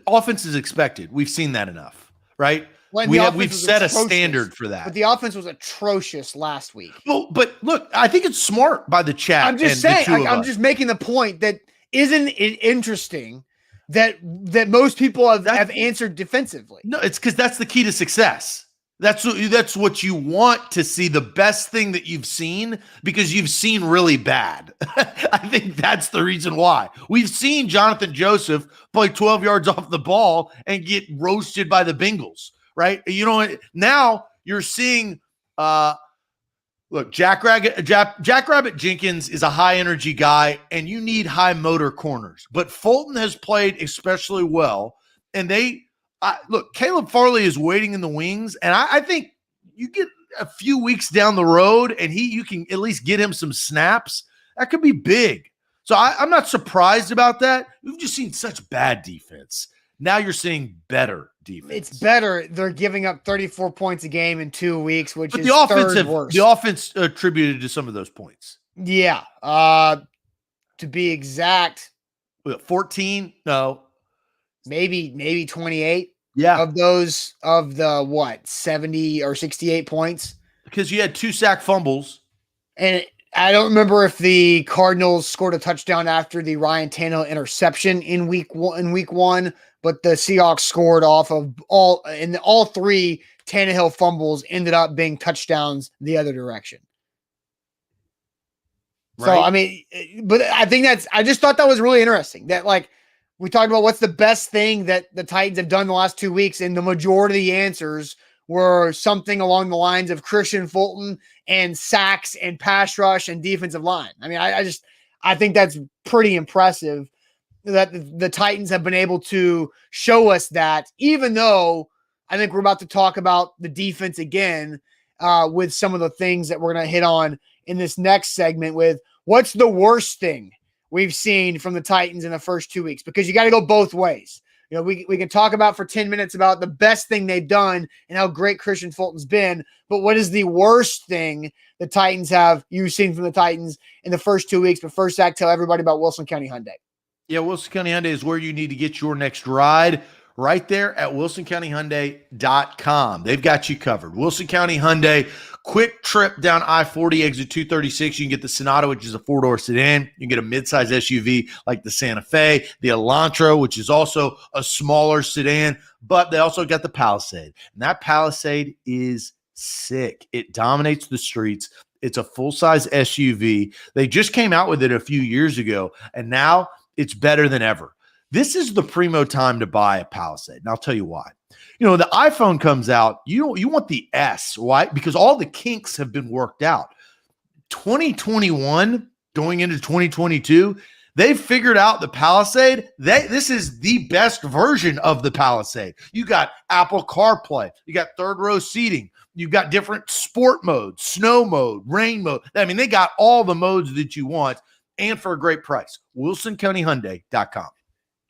Offense is expected. We've seen that enough, right? We've set a standard for that. But the offense was atrocious last week. Well, but look, I think it's smart by the chat. I'm just saying, I'm just making the point that isn't it interesting that most people have answered defensively? No, it's because that's the key to success. That's what you want to see, the best thing that you've seen, because you've seen really bad. I think that's the reason why. We've seen Jonathan Joseph play 12 yards off the ball and get roasted by the Bengals, right? You know, now you're seeing look, Jackrabbit Jenkins is a high-energy guy, and you need high-motor corners. But Fulton has played especially well, and look, Caleb Farley is waiting in the wings, and I think you get a few weeks down the road, and you can at least get him some snaps. That could be big. So I'm not surprised about that. We've just seen such bad defense. Now you're seeing better defense. It's better. They're giving up 34 points a game in 2 weeks, which is third worst. The offense attributed to some of those points. Yeah. To be exact, 14? No. Maybe 28. Yeah. Of those, of the 70 or 68 points? Because you had 2 sack fumbles. And I don't remember if the Cardinals scored a touchdown after the Ryan Tannehill interception in week one, but the Seahawks scored off of all 3 Tannehill fumbles ended up being touchdowns the other direction. Right. So, I mean, but I think I just thought that was really interesting that, like, we talked about what's the best thing that the Titans have done the last 2 weeks, and the majority of the answers were something along the lines of Christian Fulton and sacks and pass rush and defensive line. I mean, I think that's pretty impressive that the Titans have been able to show us that, even though I think we're about to talk about the defense again with some of the things that we're going to hit on in this next segment with what's the worst thing we've seen from the Titans in the first 2 weeks, because you got to go both ways. You know, we can talk about for 10 minutes about the best thing they've done and how great Christian Fulton's been, but what is the worst thing the Titans you've seen from the Titans in the first 2 weeks? But first, Zach, tell everybody about Wilson County Hyundai. Yeah, Wilson County Hyundai is where you need to get your next ride, right there at wilsoncountyhyundai.com. They've got you covered. Wilson County Hyundai, quick trip down I-40, exit 236. You can get the Sonata, which is a 4-door sedan. You can get a midsize SUV like the Santa Fe, the Elantra, which is also a smaller sedan, but they also got the Palisade. And that Palisade is sick. It dominates the streets. It's a full-size SUV. They just came out with it a few years ago, and now it's better than ever. This is the primo time to buy a Palisade, and I'll tell you why. You know, the iPhone comes out, you want the S, why? Because all the kinks have been worked out. 2021 going into 2022, they've figured out the Palisade. This is the best version of the Palisade. You got Apple CarPlay, you got third row seating, you've got different sport modes, snow mode, rain mode. I mean, they got all the modes that you want, and for a great price. WilsonCountyHyundai.com.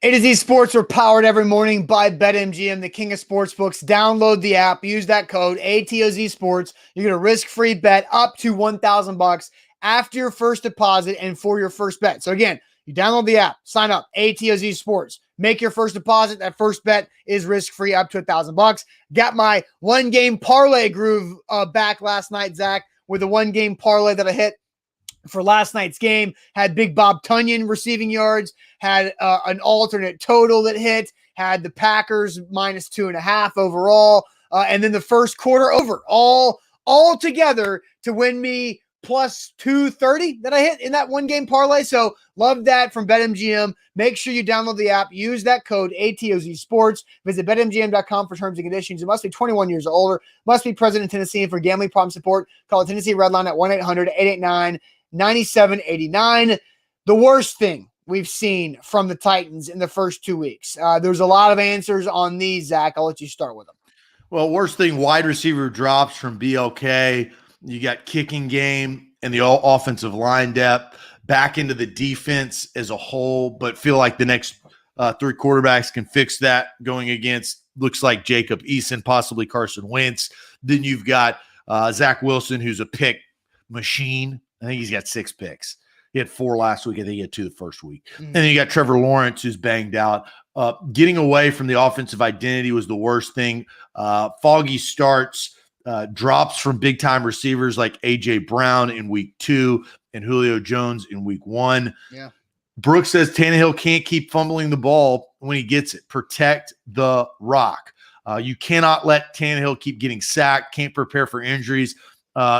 A to Z Sports are powered every morning by BetMGM, the king of sportsbooks. Download the app. Use that code ATOZ Sports. You get a risk-free bet up to $1,000 after your first deposit and for your first bet. So again, you download the app, sign up, ATOZ Sports. Make your first deposit. That first bet is risk-free up to $1,000. Got my one-game parlay groove back last night, Zach, with the one-game parlay that I hit for last night's game. Had Big Bob Tunyon receiving yards, had an alternate total that hit, had the Packers minus 2.5 overall, and then the first quarter over, all together to win me plus 230 that I hit in that one game parlay. So love that from BetMGM. Make sure you download the app, use that code ATOZ Sports. Visit BetMGM.com for terms and conditions. You must be 21 years or older, must be present in Tennessee, and for gambling problem support, call the Tennessee Red Line at 1-800-889-9789. The worst thing we've seen from the Titans in the first 2 weeks? There's a lot of answers on these, Zach. I'll let you start with them. Well, worst thing, wide receiver drops from BLK. You got kicking game and the offensive line depth. Back into the defense as a whole, but feel like the next three quarterbacks can fix that going against looks like Jacob Eason, possibly Carson Wentz. Then you've got Zach Wilson, who's a pick machine. I think he's got 6 picks. He had 4 last week. I think he had 2 the first week. And then you got Trevor Lawrence, who's banged out. Getting away from the offensive identity was the worst thing. Foggy starts, drops from big-time receivers like A.J. Brown in week 2 and Julio Jones in week 1. Yeah. Brooks says Tannehill can't keep fumbling the ball when he gets it. Protect the rock. You cannot let Tannehill keep getting sacked, can't prepare for injuries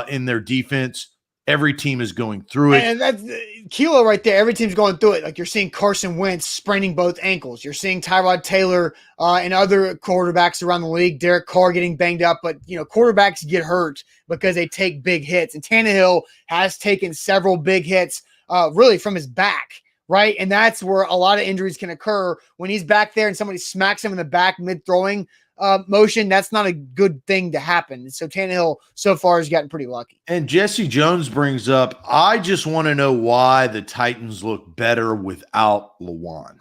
in their defense. Every team is going through it. And that's Kilo right there. Every team's going through it. Like you're seeing Carson Wentz spraining both ankles. You're seeing Tyrod Taylor and other quarterbacks around the league. Derek Carr getting banged up. But, quarterbacks get hurt because they take big hits. And Tannehill has taken several big hits really from his back, right? And that's where a lot of injuries can occur. When he's back there and somebody smacks him in the back mid-throwing motion, that's not a good thing to happen. So Tannehill so far has gotten pretty lucky. And Jesse Jones brings up, I just want to know why the Titans look better without Lewan.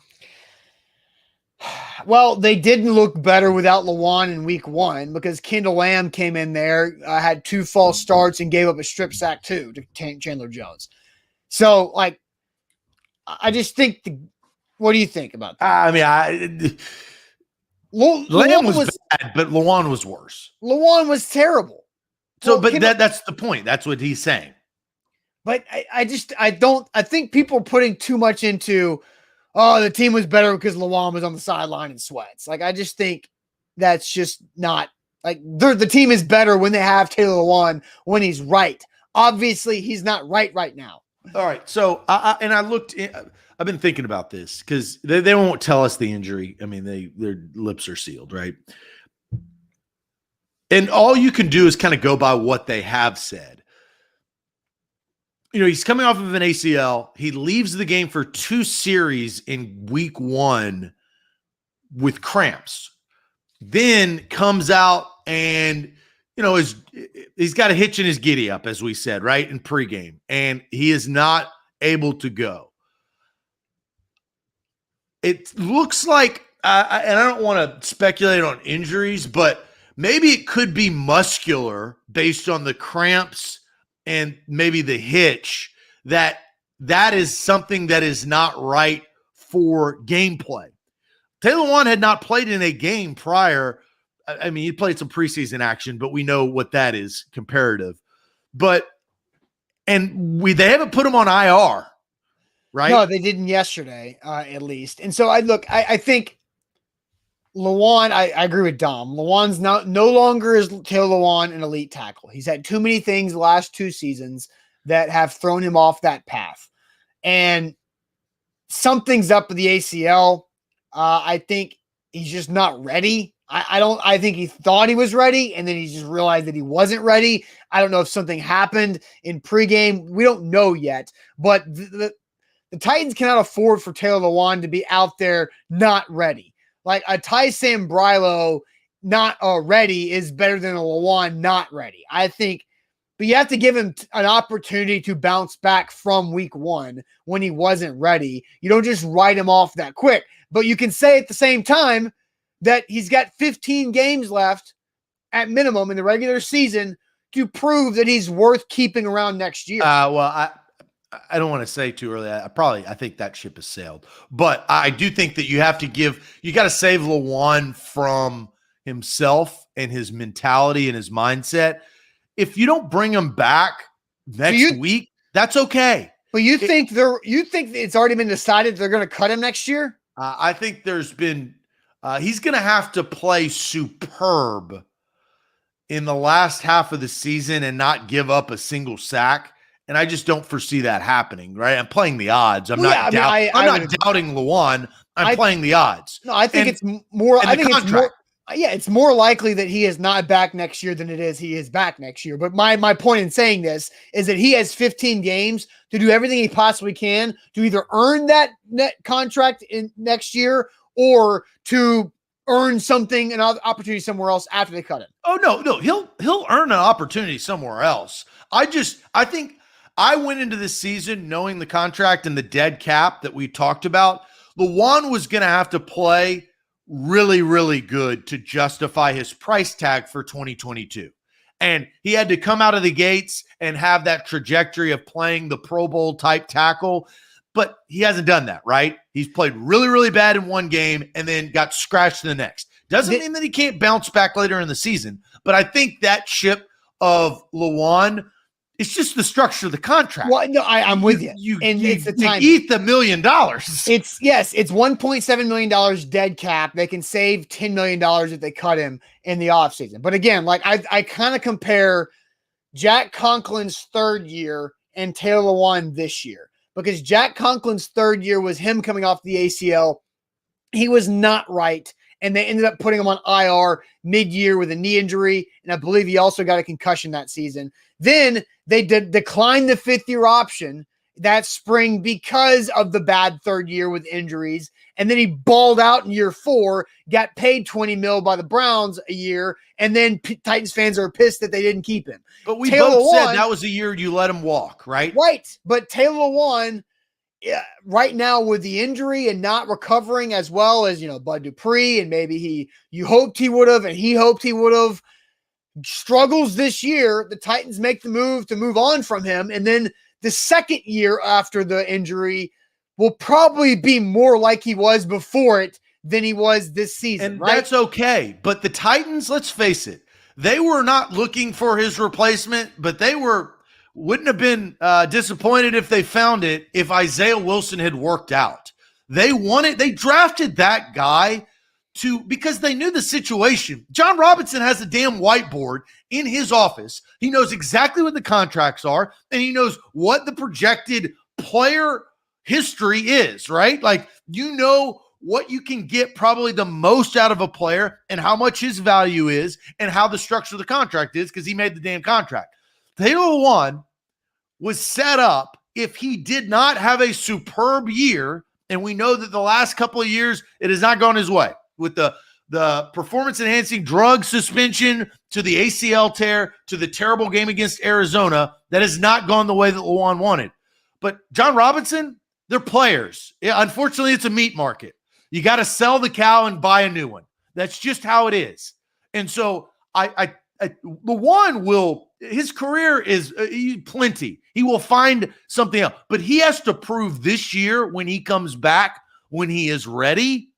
Well, they didn't look better without Lewan in week 1 because Kendall Lamb came in there, had 2 false starts and gave up a strip sack too to Chandler Jones. So, I just think what do you think about that? Lamb was bad, but Lewan was worse. Lewan was terrible. So, that's the point. That's what he's saying. But I think people are putting too much into, the team was better because Lewan was on the sideline and sweats. I just think that's just not the team is better when they have Taylor Lewan when he's right. Obviously, he's not right now. All right. So, I've been thinking about this because they won't tell us the injury. I mean, their lips are sealed, right? And all you can do is kind of go by what they have said. He's coming off of an ACL. He leaves the game for 2 series in week 1 with cramps. Then comes out and, he's got a hitch in his giddy up, as we said, right, in pregame. And he is not able to go. It looks like, and I don't want to speculate on injuries, but maybe it could be muscular based on the cramps and maybe the hitch, that is something that is not right for gameplay. Taylor Lewan had not played in a game prior. I mean, he played some preseason action, but we know what that is comparative. They haven't put him on IR. Right? No, they didn't yesterday, at least. And so I think Lewan, I agree with Dom. Lewan's no longer is Taylor Lewan an elite tackle. He's had too many things the last 2 seasons that have thrown him off that path. And something's up with the ACL. I think he's just not ready. I think he thought he was ready, and then he just realized that he wasn't ready. I don't know if something happened in pregame. We don't know yet. But the Titans cannot afford for Taylor Lewan to be out there not ready. Like a Ty Sambrailo not ready is better than a Lewan not ready, I think. But you have to give him an opportunity to bounce back from week 1 when he wasn't ready. You don't just write him off that quick. But you can say at the same time that he's got 15 games left at minimum in the regular season to prove that he's worth keeping around next year. I don't want to say too early. I think that ship has sailed. But I do think that you got to save Lewan from himself and his mentality and his mindset. If you don't bring him back next week, that's okay. But you think it's already been decided they're going to cut him next year? I think there's been he's going to have to play superb in the last half of the season and not give up a single sack. And I just don't foresee that happening, right? I'm playing the odds. I'm not doubting Lewan. I'm playing the odds. No, I think it's more. I think it's more. Yeah, it's more likely that he is not back next year than it is he is back next year. But my point in saying this is that he has 15 games to do everything he possibly can to either earn that net contract in next year or to earn something, an opportunity somewhere else after they cut him. Oh no, he'll earn an opportunity somewhere else. I think I went into this season knowing the contract and the dead cap that we talked about. Lewan was going to have to play really, really good to justify his price tag for 2022. And he had to come out of the gates and have that trajectory of playing the Pro Bowl type tackle. But he hasn't done that, right? He's played really, really bad in one game and then got scratched in the next. Doesn't mean that he can't bounce back later in the season. But I think that ship of Lewan, it's just the structure of the contract. Well, no, I'm with you. It's the time. Eat the $1 million. It's $1.7 million dead cap. They can save $10 million if they cut him in the offseason. But again, like I kind of compare Jack Conklin's third year and Taylor Lewan this year, because Jack Conklin's third year was him coming off the ACL. He was not right. And they ended up putting him on IR mid-year with a knee injury. And I believe he also got a concussion that season. Then they declined the fifth-year option that spring because of the bad third year with injuries. And then he balled out in year 4, got paid $20 million by the Browns a year. And then Titans fans are pissed that they didn't keep him. But we both said that was the year you let him walk, right? Right. But Taylor Lewan, right now with the injury and not recovering as well as, Bud Dupree, and maybe you hoped he would have, and he hoped he would have, struggles this year, the Titans make the move to move on from him. And then the second year after the injury will probably be more like he was before it than he was this season. And right? That's okay. But the Titans, let's face it, they were not looking for his replacement, but they wouldn't have been disappointed if they found it if Isaiah Wilson had worked out. They drafted that guy because they knew the situation. John Robinson has a damn whiteboard in his office. He knows exactly what the contracts are, and he knows what the projected player history is, right? Like, what you can get probably the most out of a player and how much his value is and how the structure of the contract is, because he made the damn contract. Taylor Lewan was set up if he did not have a superb year, and we know that the last couple of years it has not gone his way, with the performance-enhancing drug suspension to the ACL tear to the terrible game against Arizona. That has not gone the way that Lewan wanted. But John Robinson, they're players. Yeah, unfortunately, it's a meat market. You got to sell the cow and buy a new one. That's just how it is. And so Lewan his career is plenty. He will find something else. But he has to prove this year when he comes back, when he is ready,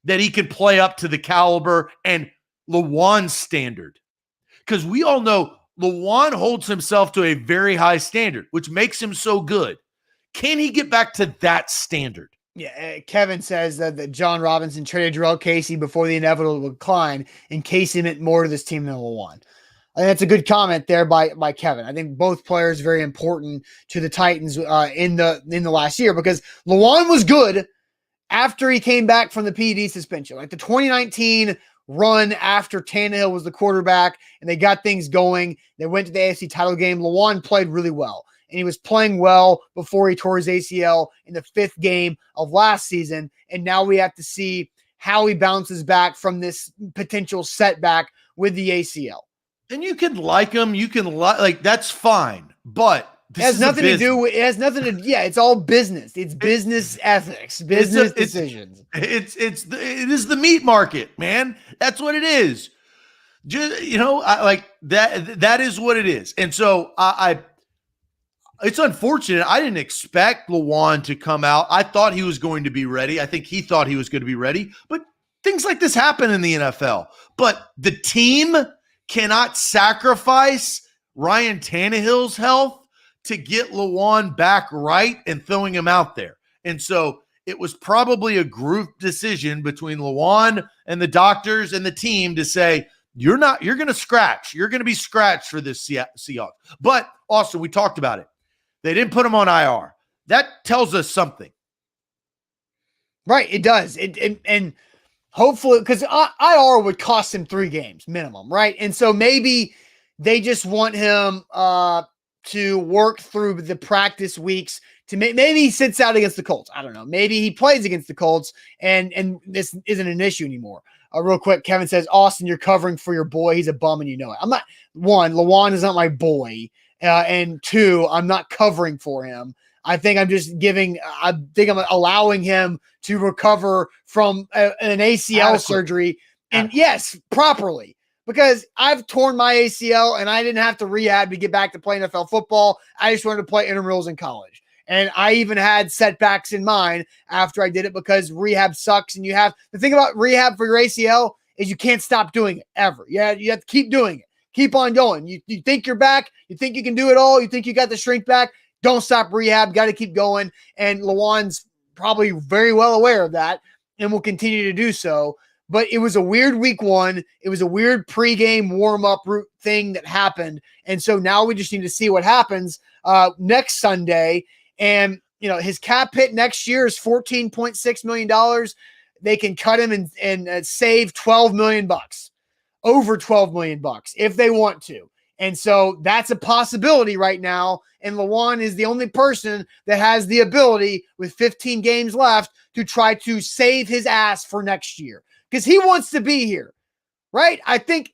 that he can play up to the caliber and Lewan's standard. Because we all know Lewan holds himself to a very high standard, which makes him so good. Can he get back to that standard? Yeah, Kevin says that John Robinson traded Jarrell Casey before the inevitable decline, and Casey meant more to this team than Lewan. I think that's a good comment there by Kevin. I think both players very important to the Titans in the last year, because Lewan was good after he came back from the PED suspension. Like the 2019 run after Tannehill was the quarterback and they got things going, they went to the AFC title game. Lewan played really well, and he was playing well before he tore his ACL in the 5th game of last season. And now we have to see how he bounces back from this potential setback with the ACL. And you can like him, that's fine, but it has nothing to do with, it's all business. It's business ethics, business decisions. It is the meat market, man. That's what it is. Just, that is what it is. And so it's unfortunate. I didn't expect Lewan to come out. I thought he was going to be ready. I think he thought he was going to be ready, but things like this happen in the NFL. But the team cannot sacrifice Ryan Tannehill's health to get Lewan back right and throwing him out there. And so it was probably a group decision between Lewan and the doctors and the team to say, you're going to scratch. You're going to be scratched for this Seahawks. But also, we talked about it. They didn't put him on IR. That tells us something. Right, it does. And hopefully, because IR would cost him 3 games minimum, right? And so maybe they just want him to work through the practice weeks to maybe he sits out against the Colts. I don't know. Maybe he plays against the Colts and this isn't an issue anymore. Real quick, Kevin says, Austin, you're covering for your boy. He's a bum and you know it. I'm not. 1, Lawan is not my boy. And 2, I'm not covering for him. I think I'm allowing him to recover from an ACL surgery. And yes, properly. Because I've torn my ACL and I didn't have to rehab to get back to play NFL football. I just wanted to play intramurals in college. And I even had setbacks in mine after I did it because rehab sucks. And the thing about rehab for your ACL is you can't stop doing it ever. Yeah, you have to keep doing it. Keep on going. You think you're back. You think you can do it all. You think you got the strength back. Don't stop rehab. Got to keep going. And Lawan's probably very well aware of that and will continue to do so. But it was a weird week 1. It was a weird pregame warm-up thing that happened. And so now we just need to see what happens next Sunday. And, his cap hit next year is $14.6 million. They can cut him and save $12 million, over $12 million if they want to. And so that's a possibility right now. And Lawan is the only person that has the ability with 15 games left to try to save his ass for next year because he wants to be here, right? I think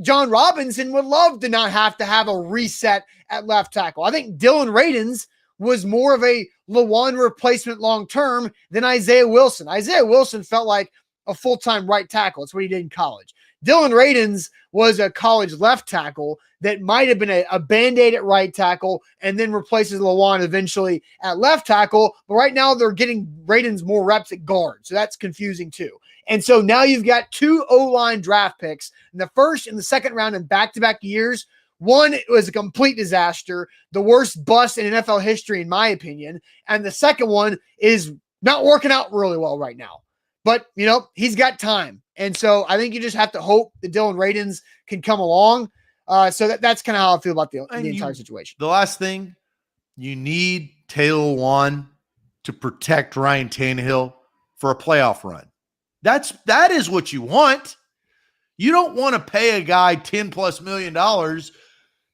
John Robinson would love to not have to have a reset at left tackle. I think Dylan Radins was more of a Lawan replacement long-term than Isaiah Wilson. Isaiah Wilson felt like a full-time right tackle. That's what he did in college. Dylan Radins was a college left tackle that might have been a Band-Aid at right tackle and then replaces Lawan eventually at left tackle. But right now they're getting Radins more reps at guard. So that's confusing too. And so now you've got 2 O-line draft picks in the first and the second round in back-to-back years. One was a complete disaster, the worst bust in NFL history, in my opinion. And the second one is not working out really well right now. But, he's got time. And so I think you just have to hope that Dylan Radins can come along. So that's kind of how I feel about the entire situation. The last thing, you need Taylor Lewan to protect Ryan Tannehill for a playoff run. That is what you want. You don't want to pay a guy $10+ million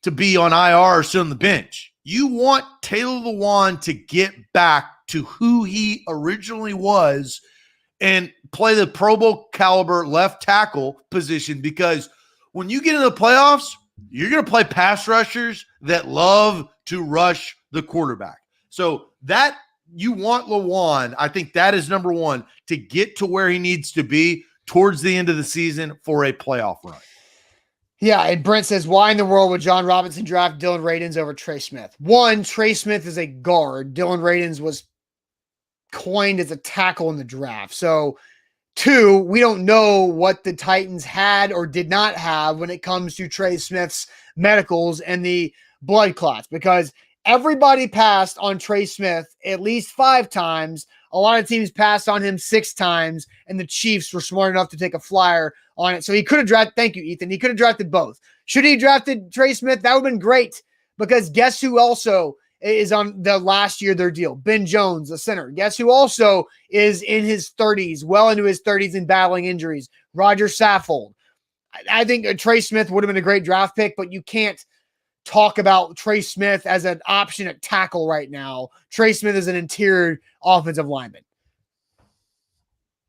to be on IR or sit on the bench. You want Taylor Lewan to get back to who he originally was and play the Pro Bowl caliber left tackle position, because when you get into the playoffs, you're going to play pass rushers that love to rush the quarterback. So that you want Lewan, I think that is number 1, to get to where he needs to be towards the end of the season for a playoff run. Yeah, and Brent says, why in the world would John Robinson draft Dylan Radins over Trey Smith? 1, Trey Smith is a guard. Dylan Radins was coined as a tackle in the draft. So 2, we don't know what the Titans had or did not have when it comes to Trey Smith's medicals and the blood clots, because everybody passed on Trey Smith at least 5 times. A lot of teams passed on him 6 times, and the Chiefs were smart enough to take a flyer on it. So he could have drafted, thank you, Ethan. He could have drafted both. Should he have drafted Trey Smith? That would have been great, because guess who also is on the last year of their deal? Ben Jones, the center. Guess who also is in his 30s, well into his 30s and battling injuries? Roger Saffold. I think Trey Smith would have been a great draft pick, but you can't talk about Trey Smith as an option at tackle right now. Trey Smith is an interior offensive lineman.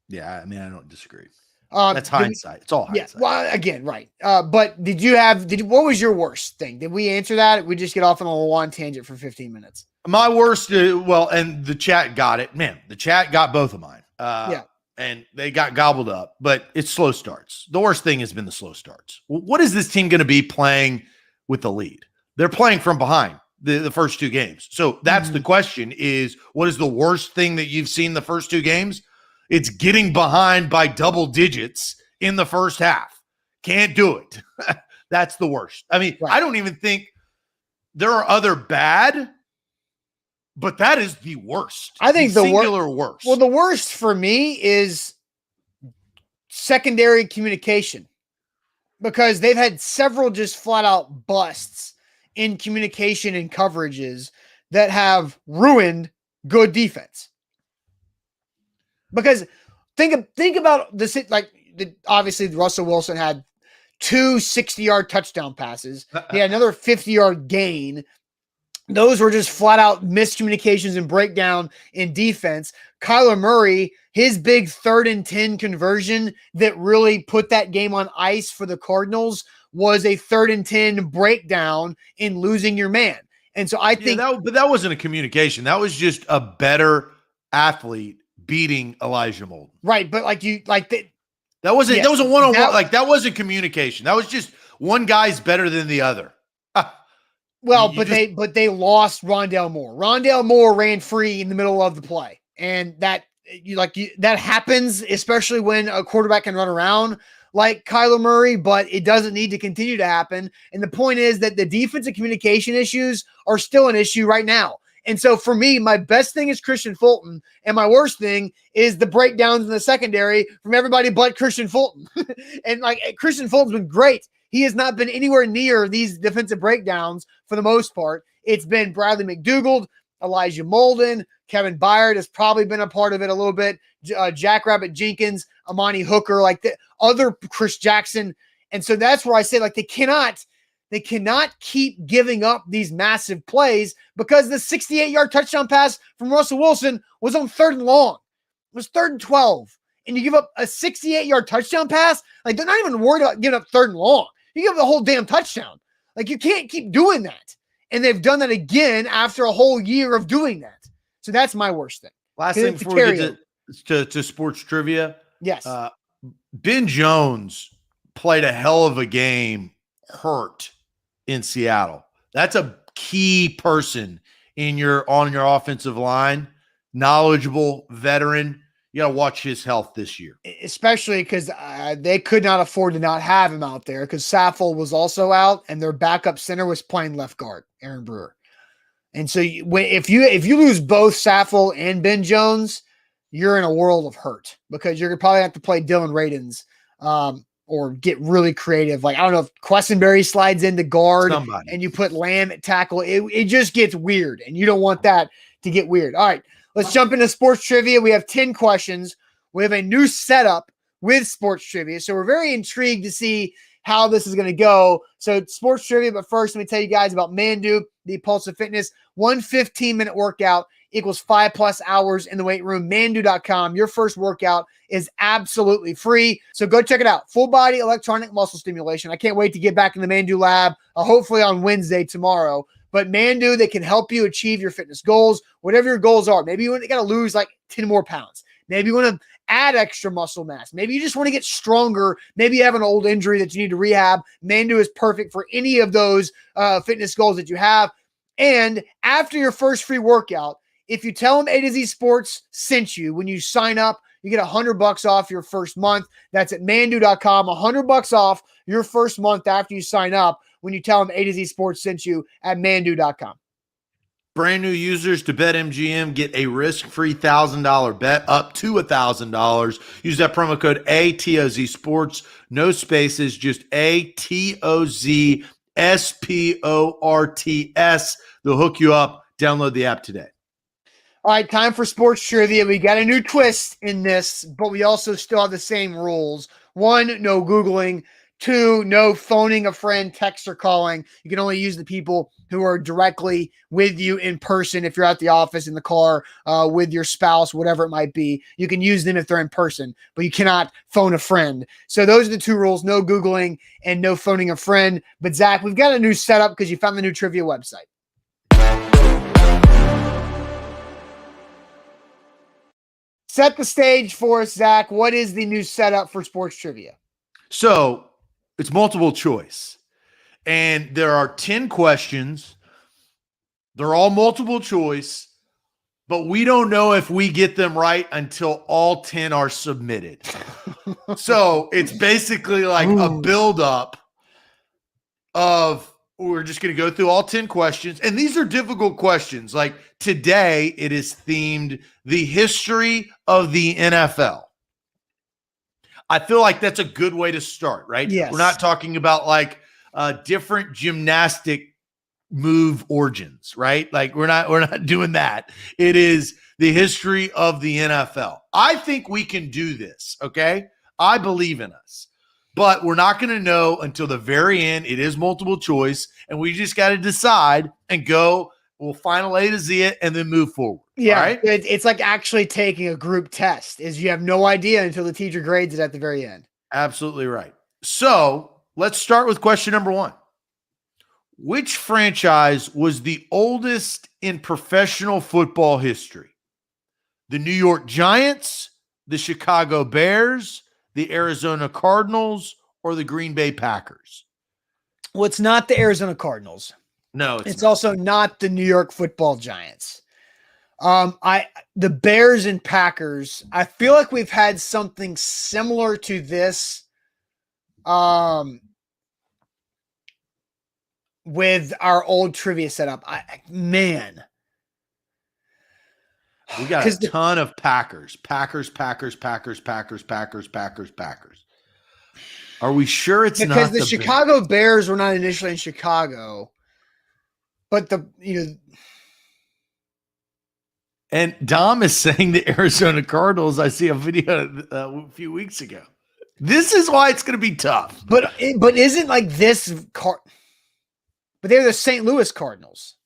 Yeah, I mean, I don't disagree. That's hindsight. It's all hindsight. Yeah, well, again, right. But what was your worst thing? Did we answer that? We just get off on a Lewan tangent for 15 minutes. My worst, and the chat got it. Man, the chat got both of mine. Yeah. And they got gobbled up, but it's slow starts. The worst thing has been the slow starts. What is this team going to be playing with the lead? They're playing from behind the first 2 games. So that's the question is, what is the worst thing that you've seen the first 2 games? It's getting behind by double digits in the first half. Can't do it. That's the worst. I mean, right. I don't even think there are other bad, but that is the worst. I think the singular worst. Well, the worst for me is secondary communication, because they've had several just flat out busts in communication and coverages that have ruined good defense. Because think about this. Like obviously Russell Wilson had 2 60-yard touchdown passes. He had another 50-yard gain. Those were just flat out miscommunications and breakdown in defense. Kyler Murray, his big 3rd and 10 conversion that really put that game on ice for the Cardinals was a 3rd and 10 breakdown in losing your man. And so I think but that wasn't a communication. That was just a better athlete beating Elijah Molden. Right. But that wasn't, that was a one-on-one. Like that wasn't communication. That was just one guy's better than the other. Well, they lost Rondale Moore. Rondale Moore ran free in the middle of the play. And that happens, especially when a quarterback can run around like Kyler Murray, but it doesn't need to continue to happen. And the point is that the defensive communication issues are still an issue right now. And so for me, my best thing is Christian Fulton, and my worst thing is the breakdowns in the secondary from everybody but Christian Fulton. And Christian Fulton's been great. He has not been anywhere near these defensive breakdowns for the most part. It's been Bradley McDougald, Elijah Molden, Kevin Byard has probably been a part of it a little bit. Jackrabbit Jenkins, Amani Hooker, like the other Chris Jackson. And so that's where I say they cannot keep giving up these massive plays, because the 68-yard touchdown pass from Russell Wilson was on 3rd and long. It was 3rd and 12. And you give up a 68-yard touchdown pass? They're not even worried about giving up 3rd and long. You give up the whole damn touchdown. You can't keep doing that. And they've done that again after a whole year of doing that. So that's my worst thing. Last thing before we get to sports trivia. Yes. Ben Jones played a hell of a game hurt in Seattle. That's a key person on your offensive line, knowledgeable veteran. You got to watch his health this year. Especially because they could not afford to not have him out there, because Saffold was also out and their backup center was playing left guard, Aaron Brewer. And so if you lose both Saffold and Ben Jones, you're in a world of hurt, because you're going to probably have to play Dylan Radins or get really creative. I don't know if Quessenberry slides into guard and you put Lamb at tackle. It just gets weird, and you don't want that to get weird. All right. Let's jump into sports trivia. We have 10 questions. We have a new setup with sports trivia, so we're very intrigued to see how this is going to go. So sports trivia, but first let me tell you guys about Mandu, the Pulse of Fitness. 1 15-minute workout equals 5+ hours in the weight room. Mandu.com. Your first workout is absolutely free, so go check it out. Full body electronic muscle stimulation. I can't wait to get back in the Mandu lab, hopefully on Wednesday tomorrow. But Mandu, they can help you achieve your fitness goals, whatever your goals are. Maybe you got to lose 10 more pounds. Maybe you want to add extra muscle mass. Maybe you just want to get stronger. Maybe you have an old injury that you need to rehab. Mandu is perfect for any of those fitness goals that you have. And after your first free workout, if you tell them A to Z Sports sent you when you sign up, you get $100 off your first month. That's at Mandu.com. $100 off your first month after you sign up when you tell them A to Z Sports sent you at Mandu.com. Brand new users to BetMGM get a risk-free $1,000 bet up to $1,000. Use that promo code ATOZ Sports. No spaces, just ATOZ SPORTS. They'll hook you up. Download the app today. All right, time for sports trivia. We got a new twist in this, but we also still have the same rules. 1, no Googling. 2, no phoning a friend, text, or calling. You can only use the people who are directly with you in person. If you're at the office, in the car, with your spouse, whatever it might be, you can use them if they're in person, but you cannot phone a friend. So those are the 2 rules: no Googling and no phoning a friend. But Zach, we've got a new setup because you found the new trivia website. Set the stage for us, Zach. What is the new setup for sports trivia? So it's multiple choice, and there are 10 questions. They're all multiple choice, but we don't know if we get them right until all 10 are submitted. So it's basically like a buildup of, we're just going to go through all 10 questions. And these are difficult questions. Like today, it is themed the history of the NFL. I feel like that's a good way to start, right? Yes. We're not talking about different gymnastic move origins, right? We're not doing that. It is the history of the NFL. I think we can do this, okay? I believe in us. But we're not going to know until the very end. It is multiple choice, and we just got to decide and go. We'll final A to Z it and then move forward. Yeah, all right? it's like actually taking a group test. Is you have no idea until the teacher grades it at the very end. Absolutely right. So let's start with question number 1. Which franchise was the oldest in professional football history? The New York Giants, the Chicago Bears, the Arizona Cardinals, or the Green Bay Packers? Well, it's not the Arizona Cardinals. No, It's not. also not the New York Football Giants. The Bears and Packers, I feel like we've had something similar to this with our old trivia setup. Man. We got a ton of Packers. Packers. Are we sure it's not because the Chicago Bears were not initially in Chicago, but and Dom is saying the Arizona Cardinals. I see a video a few weeks ago. This is why it's going to be tough. But isn't like this but they're the St. Louis Cardinals.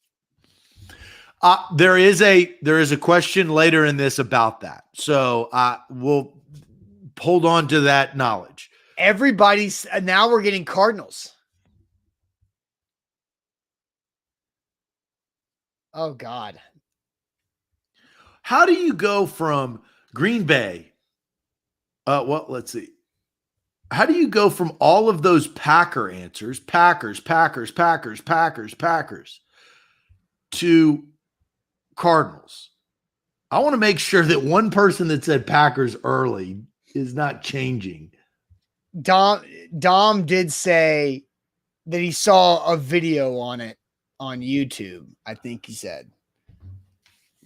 There is a question later in this about that. So we'll hold on to that knowledge. Everybody's now we're getting Cardinals. Oh God. How do you go from Green Bay? Let's see. How do you go from all of those Packer answers, Packers, to Cardinals? I want to make sure that one person that said Packers early is not changing. Dom did say that he saw a video on it on YouTube. I think he said.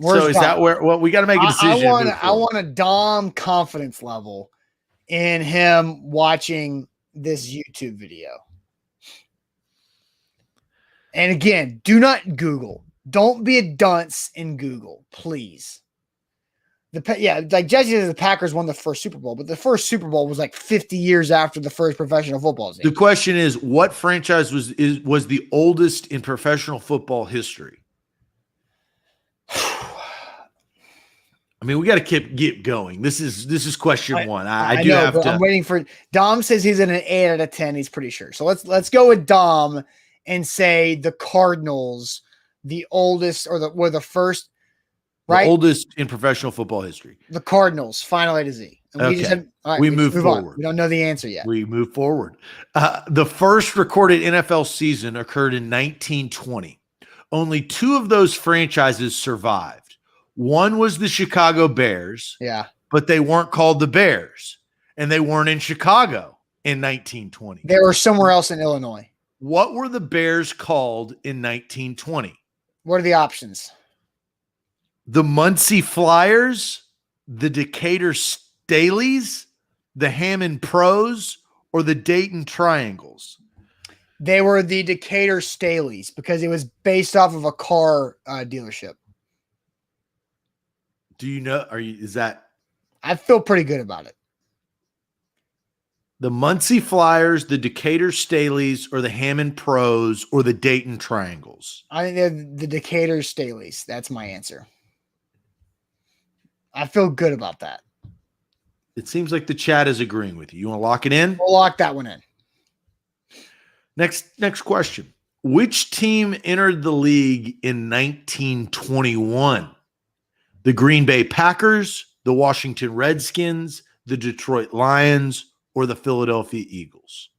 So is Dom? that where? Well, we got to make a decision. I want a Dom confidence level in him watching this YouTube video. And again, do not Google. Don't be a dunce in Google, please. Like Jesse says, the Packers won the first Super Bowl, but the first Super Bowl was like 50 years after the first professional football team. The question is, what franchise was the oldest in professional football history? I mean, we got to keep going. This is question 1. I do know, have to. I'm waiting for Dom. Says he's in an 8 out of 10. He's pretty sure. So let's go with Dom and say the Cardinals, the oldest were the first. Right? The oldest in professional football history. The Cardinals, final A to Z. And we move forward. On. We don't know the answer yet. We move forward. The first recorded NFL season occurred in 1920. Only 2 of those franchises survived. One was the Chicago Bears. Yeah. But they weren't called the Bears. And they weren't in Chicago in 1920. They were somewhere else in Illinois. What were the Bears called in 1920? What are the options? The Muncie Flyers, the Decatur Staleys, the Hammond Pros, or the Dayton Triangles? They were the Decatur Staleys because it was based off of a car dealership. Do you know? Is that? I feel pretty good about it. The Muncie Flyers, the Decatur Staleys, or the Hammond Pros, or the Dayton Triangles? I think they're the Decatur Staleys. That's my answer. I feel good about that. It seems like the chat is agreeing with you. You want to lock it in? We'll lock that one in. Next question. Which team entered the league in 1921? The Green Bay Packers, the Washington Redskins, the Detroit Lions, or the Philadelphia Eagles?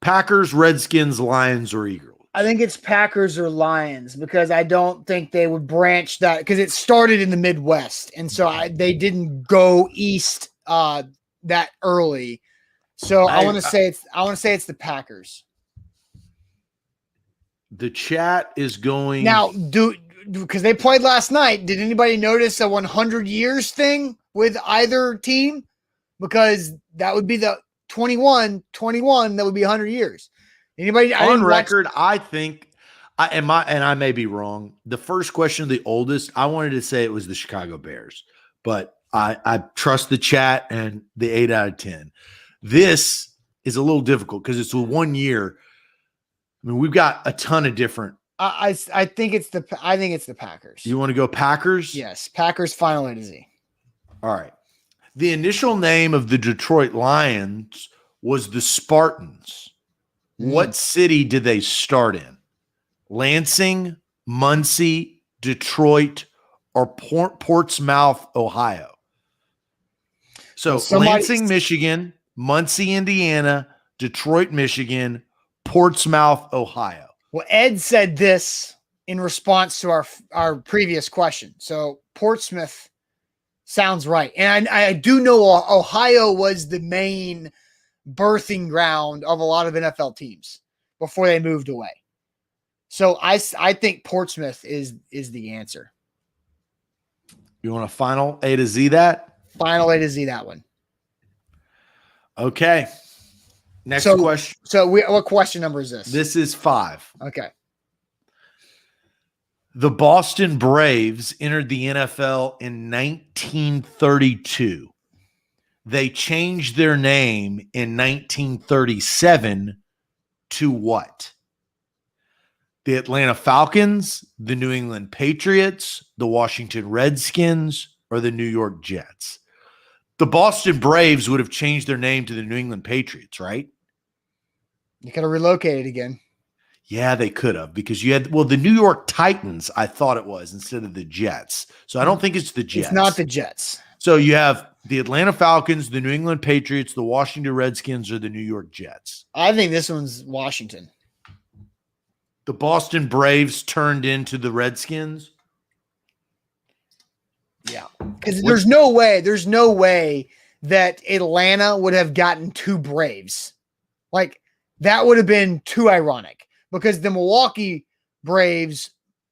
Packers, Redskins, Lions, or Eagles? I think it's Packers or Lions because I don't think they would branch that because it started in the Midwest. And so they didn't go east that early. So I want to say it's the Packers. The chat is going now. Because they played last night. Did anybody notice a 100 years thing with either team? Because that would be the 21. That would be 100 years. Anybody on record? I think I may be wrong. The first question of the oldest, I wanted to say it was the Chicago Bears, but I trust the chat and the 8 out of 10. This is a little difficult because it's a 1 year. I mean, we've got a ton of different. I think it's the Packers. You want to go Packers? Yes, Packers final A to Z. All right. The initial name of the Detroit Lions was the Spartans. What city did they start in? Lansing, Muncie, Detroit, or Portsmouth, Ohio? So Lansing, Michigan, Muncie, Indiana, Detroit, Michigan, Portsmouth, Ohio. Well, Ed said this in response to our previous question. So Portsmouth sounds right. And I do know Ohio was the main birthing ground of a lot of NFL teams before they moved away. So I think Portsmouth is the answer. You want a final A to Z that? Final A to Z that one. Okay. Next question. So what question number is this? This is 5. Okay. The Boston Braves entered the NFL in 1932. They changed their name in 1937 to what? The Atlanta Falcons, the New England Patriots, the Washington Redskins, or the New York Jets? The Boston Braves would have changed their name to the New England Patriots, right? You could have relocated again. Yeah, they could have, because you had, the New York Titans, I thought it was, instead of the Jets. So I don't think it's the Jets. It's not the Jets. So you have the Atlanta Falcons, the New England Patriots, the Washington Redskins, or the New York Jets. I think this one's Washington. The Boston Braves turned into the Redskins? Yeah. Because there's no way that Atlanta would have gotten 2 Braves. Like, that would have been too ironic, because the Milwaukee Braves,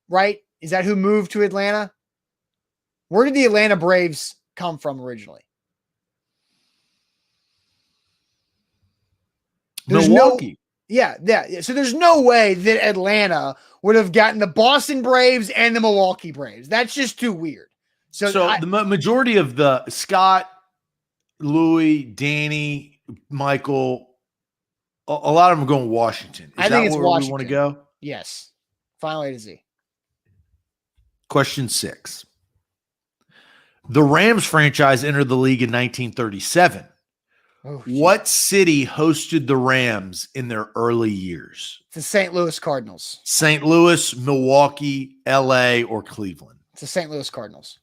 right? Is that who moved to Atlanta? Where did the Atlanta Braves come from originally? Milwaukee. Yeah. So there's no way that Atlanta would have gotten the Boston Braves and the Milwaukee Braves. That's just too weird. So the majority of the Scott, Louis, Danny, Michael, a lot of them are going Washington. I think it's where Washington. we want to go? Yes. Final A to Z. Question 6. The Rams franchise entered the league in 1937. Oh, what city hosted the Rams in their early years? It's the St. Louis Cardinals. St. Louis, Milwaukee, LA, or Cleveland? It's the St. Louis Cardinals.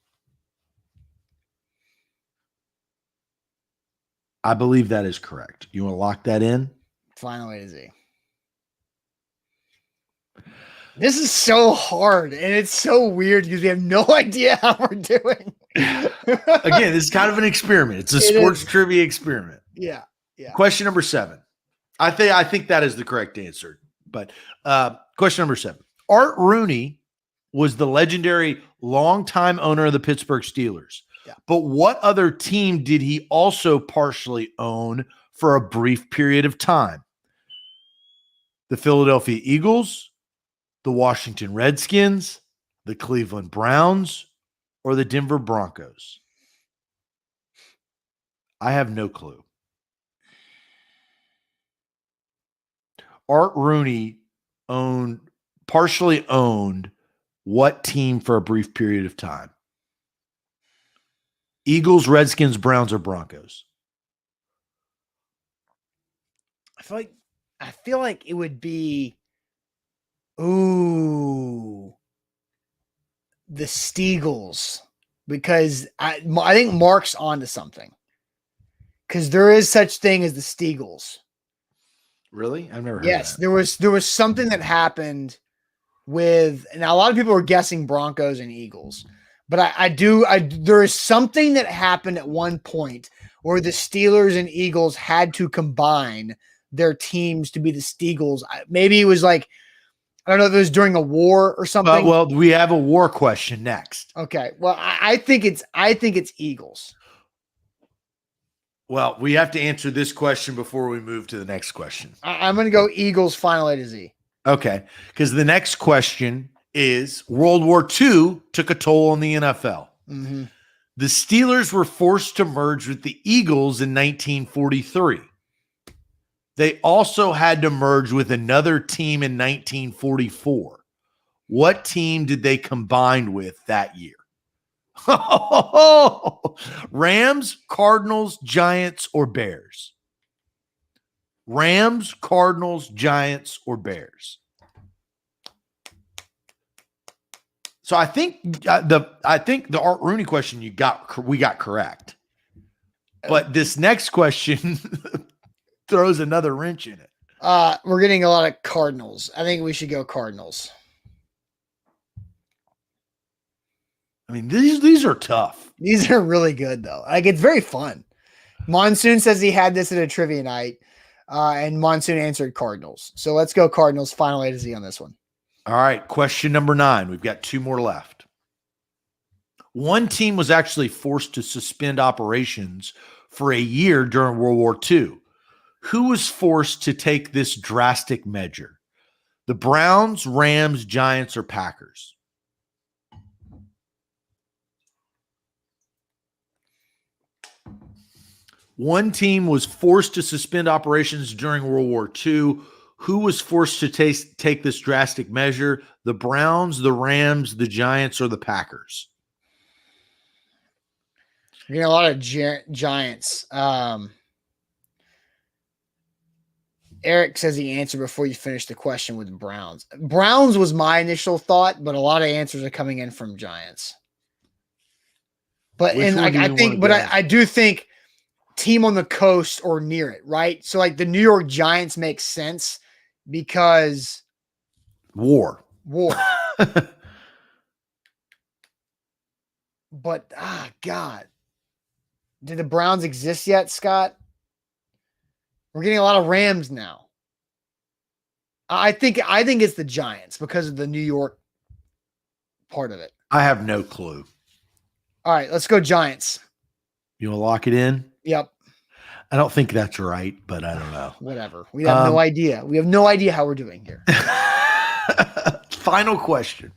I believe that is correct. You want to lock that in? Final A to Z. This is so hard, and it's so weird because we have no idea how we're doing. Again, this is kind of an experiment. It's a sports trivia experiment. Yeah. Question number 7. I think that is the correct answer. But question number 7. Art Rooney was the legendary longtime owner of the Pittsburgh Steelers. Yeah. But what other team did he also partially own for a brief period of time? The Philadelphia Eagles, the Washington Redskins, the Cleveland Browns, or the Denver Broncos? I have no clue. Art Rooney partially owned what team for a brief period of time? Eagles, Redskins, Browns, or Broncos? I feel like it would be the Steagles, because I think Mark's onto something, because there is such thing as the Steagles. Really? I've never heard Yes, of that. there was something that happened with, now a lot of people are guessing Broncos and Eagles, but there is something that happened at one point where the Steelers and Eagles had to combine their teams to be the Steagles. Maybe it was like, I don't know if it was during a war or something. Well, we have a war question next. Okay. Well, I think it's Eagles. Well, we have to answer this question before we move to the next question. I'm going to go Eagles final A to Z. Okay, because the next question is World War II took a toll on the NFL. Mm-hmm. The Steelers were forced to merge with the Eagles in 1943. They also had to merge with another team in 1944. What team did they combine with that year? Rams, Cardinals, Giants, or Bears? Rams, Cardinals, Giants, or Bears? So I think the Art Rooney question we got correct. But this next question throws another wrench in it. We're getting a lot of Cardinals. I think we should go Cardinals. I mean, these are tough. These are really good though. Like, it's very fun. Monsoon says he had this at a trivia night, and Monsoon answered Cardinals. So let's go Cardinals. Final A to Z on this one. All right, question number 9. We've got 2 more left. One team was actually forced to suspend operations for a year during World War II. Who was forced to take this drastic measure? The Browns, Rams, Giants, or Packers? One team was forced to suspend operations during World War II. Who was forced to take this drastic measure? The Browns, the Rams, the Giants, or the Packers? You're getting a lot of Giants. Eric says he answered before you finished the question with Browns. Browns was my initial thought, but a lot of answers are coming in from Giants. But I do think team on the coast or near it, right? So like the New York Giants makes sense because war. But God, did the Browns exist yet, Scott? We're getting a lot of Rams now. I think it's the Giants because of the New York part of it. I have no clue. All right, let's go Giants. You want to lock it in? Yep. I don't think that's right, but I don't know. Whatever. We have no idea. We have no idea how we're doing here. Final question.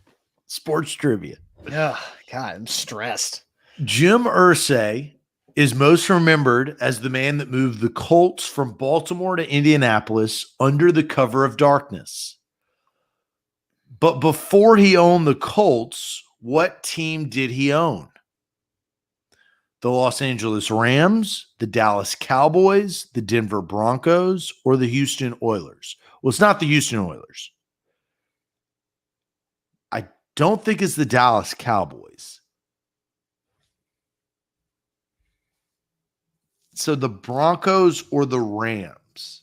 Sports trivia. Oh, God, I'm stressed. Jim Irsay is most remembered as the man that moved the Colts from Baltimore to Indianapolis under the cover of darkness. But before he owned the Colts, what team did he own? The Los Angeles Rams, the Dallas Cowboys, the Denver Broncos, or the Houston Oilers? Well, it's not the Houston Oilers. I don't think it's the Dallas Cowboys. So the Broncos or the Rams?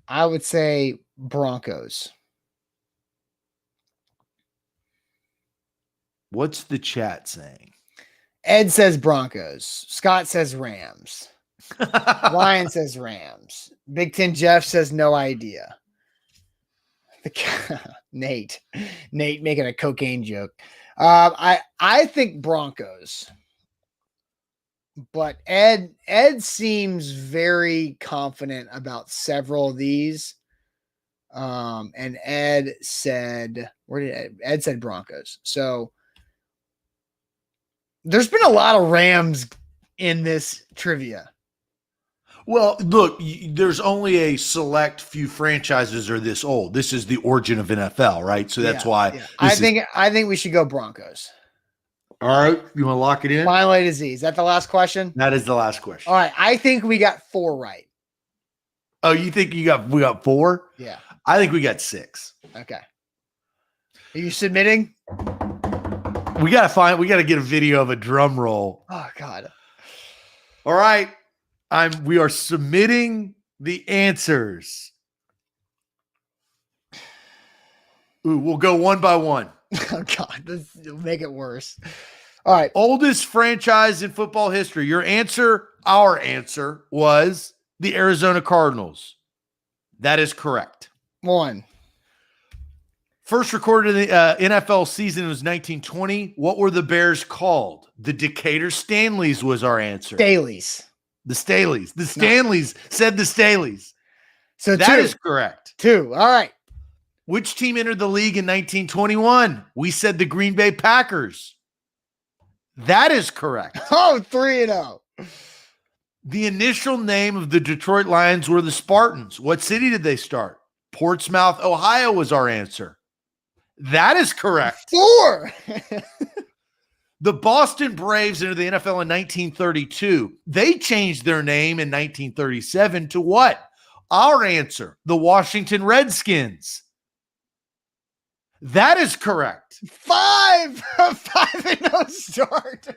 I would say Broncos. What's the chat saying? Ed says Broncos. Scott says Rams. Ryan says Rams. Big Ten Jeff says no idea. Nate making a cocaine joke. I think Broncos. But Ed seems very confident about several of these. And Ed said, Ed said Broncos. So there's been a lot of Rams in this trivia. Well, look, there's only a select few franchises are this old. This is the origin of NFL, right? So that's why. Yeah. I think we should go Broncos. All right. You want to lock it in? Final A to Z. Is that the last question? That is the last question. All right. I think we got 4 right. Oh, you think we got 4? Yeah. I think we got 6. Okay. Are you submitting? We gotta get a video of a drum roll. Oh God. All right. We are submitting the answers. Ooh, we'll go one by one. Oh God, this will make it worse. All right. Oldest franchise in football history. Our answer was the Arizona Cardinals. That is correct. 1. First recorded in the NFL season was 1920. What were the Bears called? The Decatur Stanleys was our answer. Staleys. The Staleys. The Stanleys said the Staleys. So that is correct. 2. All right. Which team entered the league in 1921? We said the Green Bay Packers. That is correct. Oh, 3-0. The initial name of the Detroit Lions were the Spartans. What city did they start? Portsmouth, Ohio was our answer. That is correct. 4. The Boston Braves entered the NFL in 1932. They changed their name in 1937 to what? Our answer, the Washington Redskins. That is correct. 5-0 start.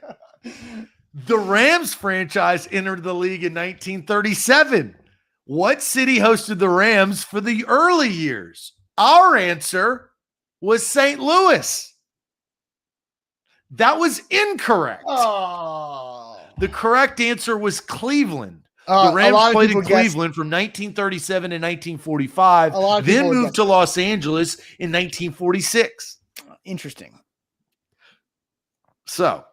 The Rams franchise entered the league in 1937. What city hosted the Rams for the early years? Our answer was St. Louis. That was incorrect. Oh. The correct answer was Cleveland. The The Rams played in Cleveland from 1937 to 1945, then moved to Los Angeles in 1946. Interesting. So,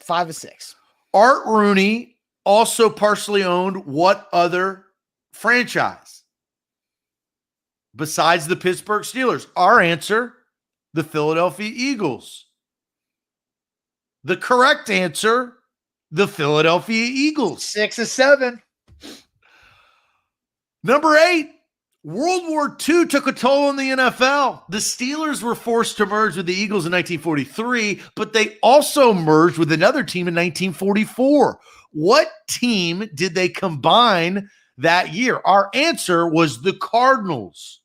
5-6. Art Rooney also partially owned what other franchise besides the Pittsburgh Steelers? Our answer, the Philadelphia Eagles. The correct answer, the Philadelphia Eagles. 6-7. Number 8, World War II took a toll on the NFL. The Steelers were forced to merge with the Eagles in 1943, but they also merged with another team in 1944. What team did they combine that year? Our answer was the Cardinals.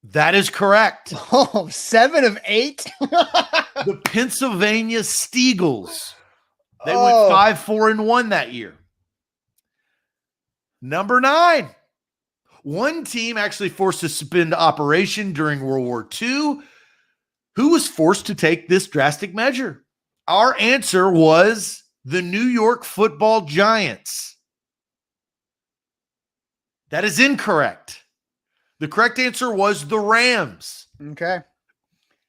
That is correct. Oh, 7 of 8. The Pennsylvania Steagles. They went 5-4-1 that year. Number 9. One team actually forced to suspend operation during World War II. Who was forced to take this drastic measure? Our answer was the New York Football Giants. That is incorrect. The correct answer was the Rams. Okay.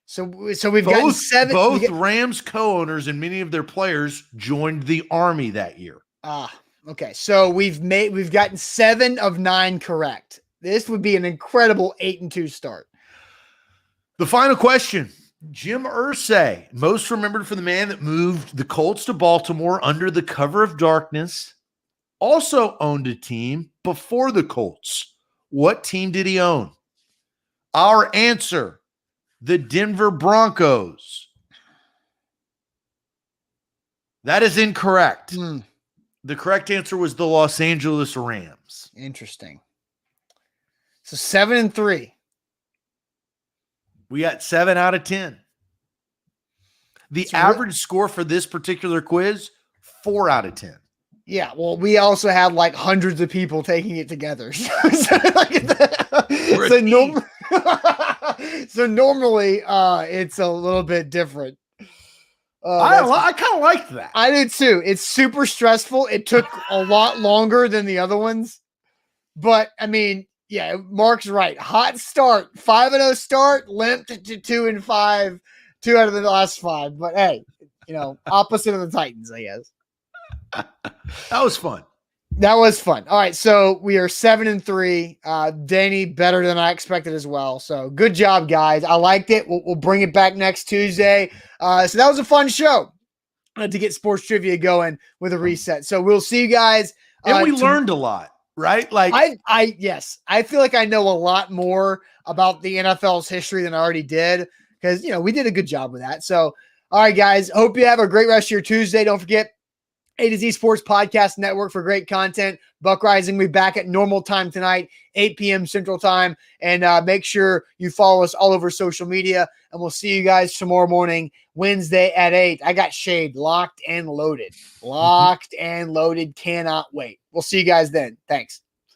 So we've got 7. Both Rams co-owners and many of their players joined the Army that year. Okay. So we've gotten 7 of 9 correct. This would be an incredible 8-2 start. The final question. Jim Irsay, most remembered for the man that moved the Colts to Baltimore under the cover of darkness, also owned a team before the Colts. What team did he own? Our answer, the Denver Broncos. That is incorrect. The correct answer was the Los Angeles Rams. Interesting. So 7-3. We got 7 out of 10. The average score for this particular quiz, 4 out of 10. Yeah, well, we also had like hundreds of people taking it together. So normally it's a little bit different. I kind of like that. I do too. It's super stressful. It took a lot longer than the other ones. But, I mean, yeah, Mark's right. Hot start. 5-0 start. Limped to 2-5. 2 out of the last 5. But, hey, opposite of the Titans, I guess. That was fun. That was fun. All right, so we are 7-3. Danny, better than I expected as well. So good job, guys. I liked it. We'll bring it back next Tuesday. So that was a fun show to get sports trivia going with a reset. So we'll see you guys. And we learned a lot, right? Like yes, I feel like I know a lot more about the NFL's history than I already did because we did a good job with that. So all right, guys. Hope you have a great rest of your Tuesday. Don't forget. A to Z Sports Podcast Network for great content. Buck Rising will be back at normal time tonight, 8 p.m. Central Time. And make sure you follow us all over social media. And we'll see you guys tomorrow morning, Wednesday at 8. I got Shade locked and loaded. Locked and loaded. Cannot wait. We'll see you guys then. Thanks.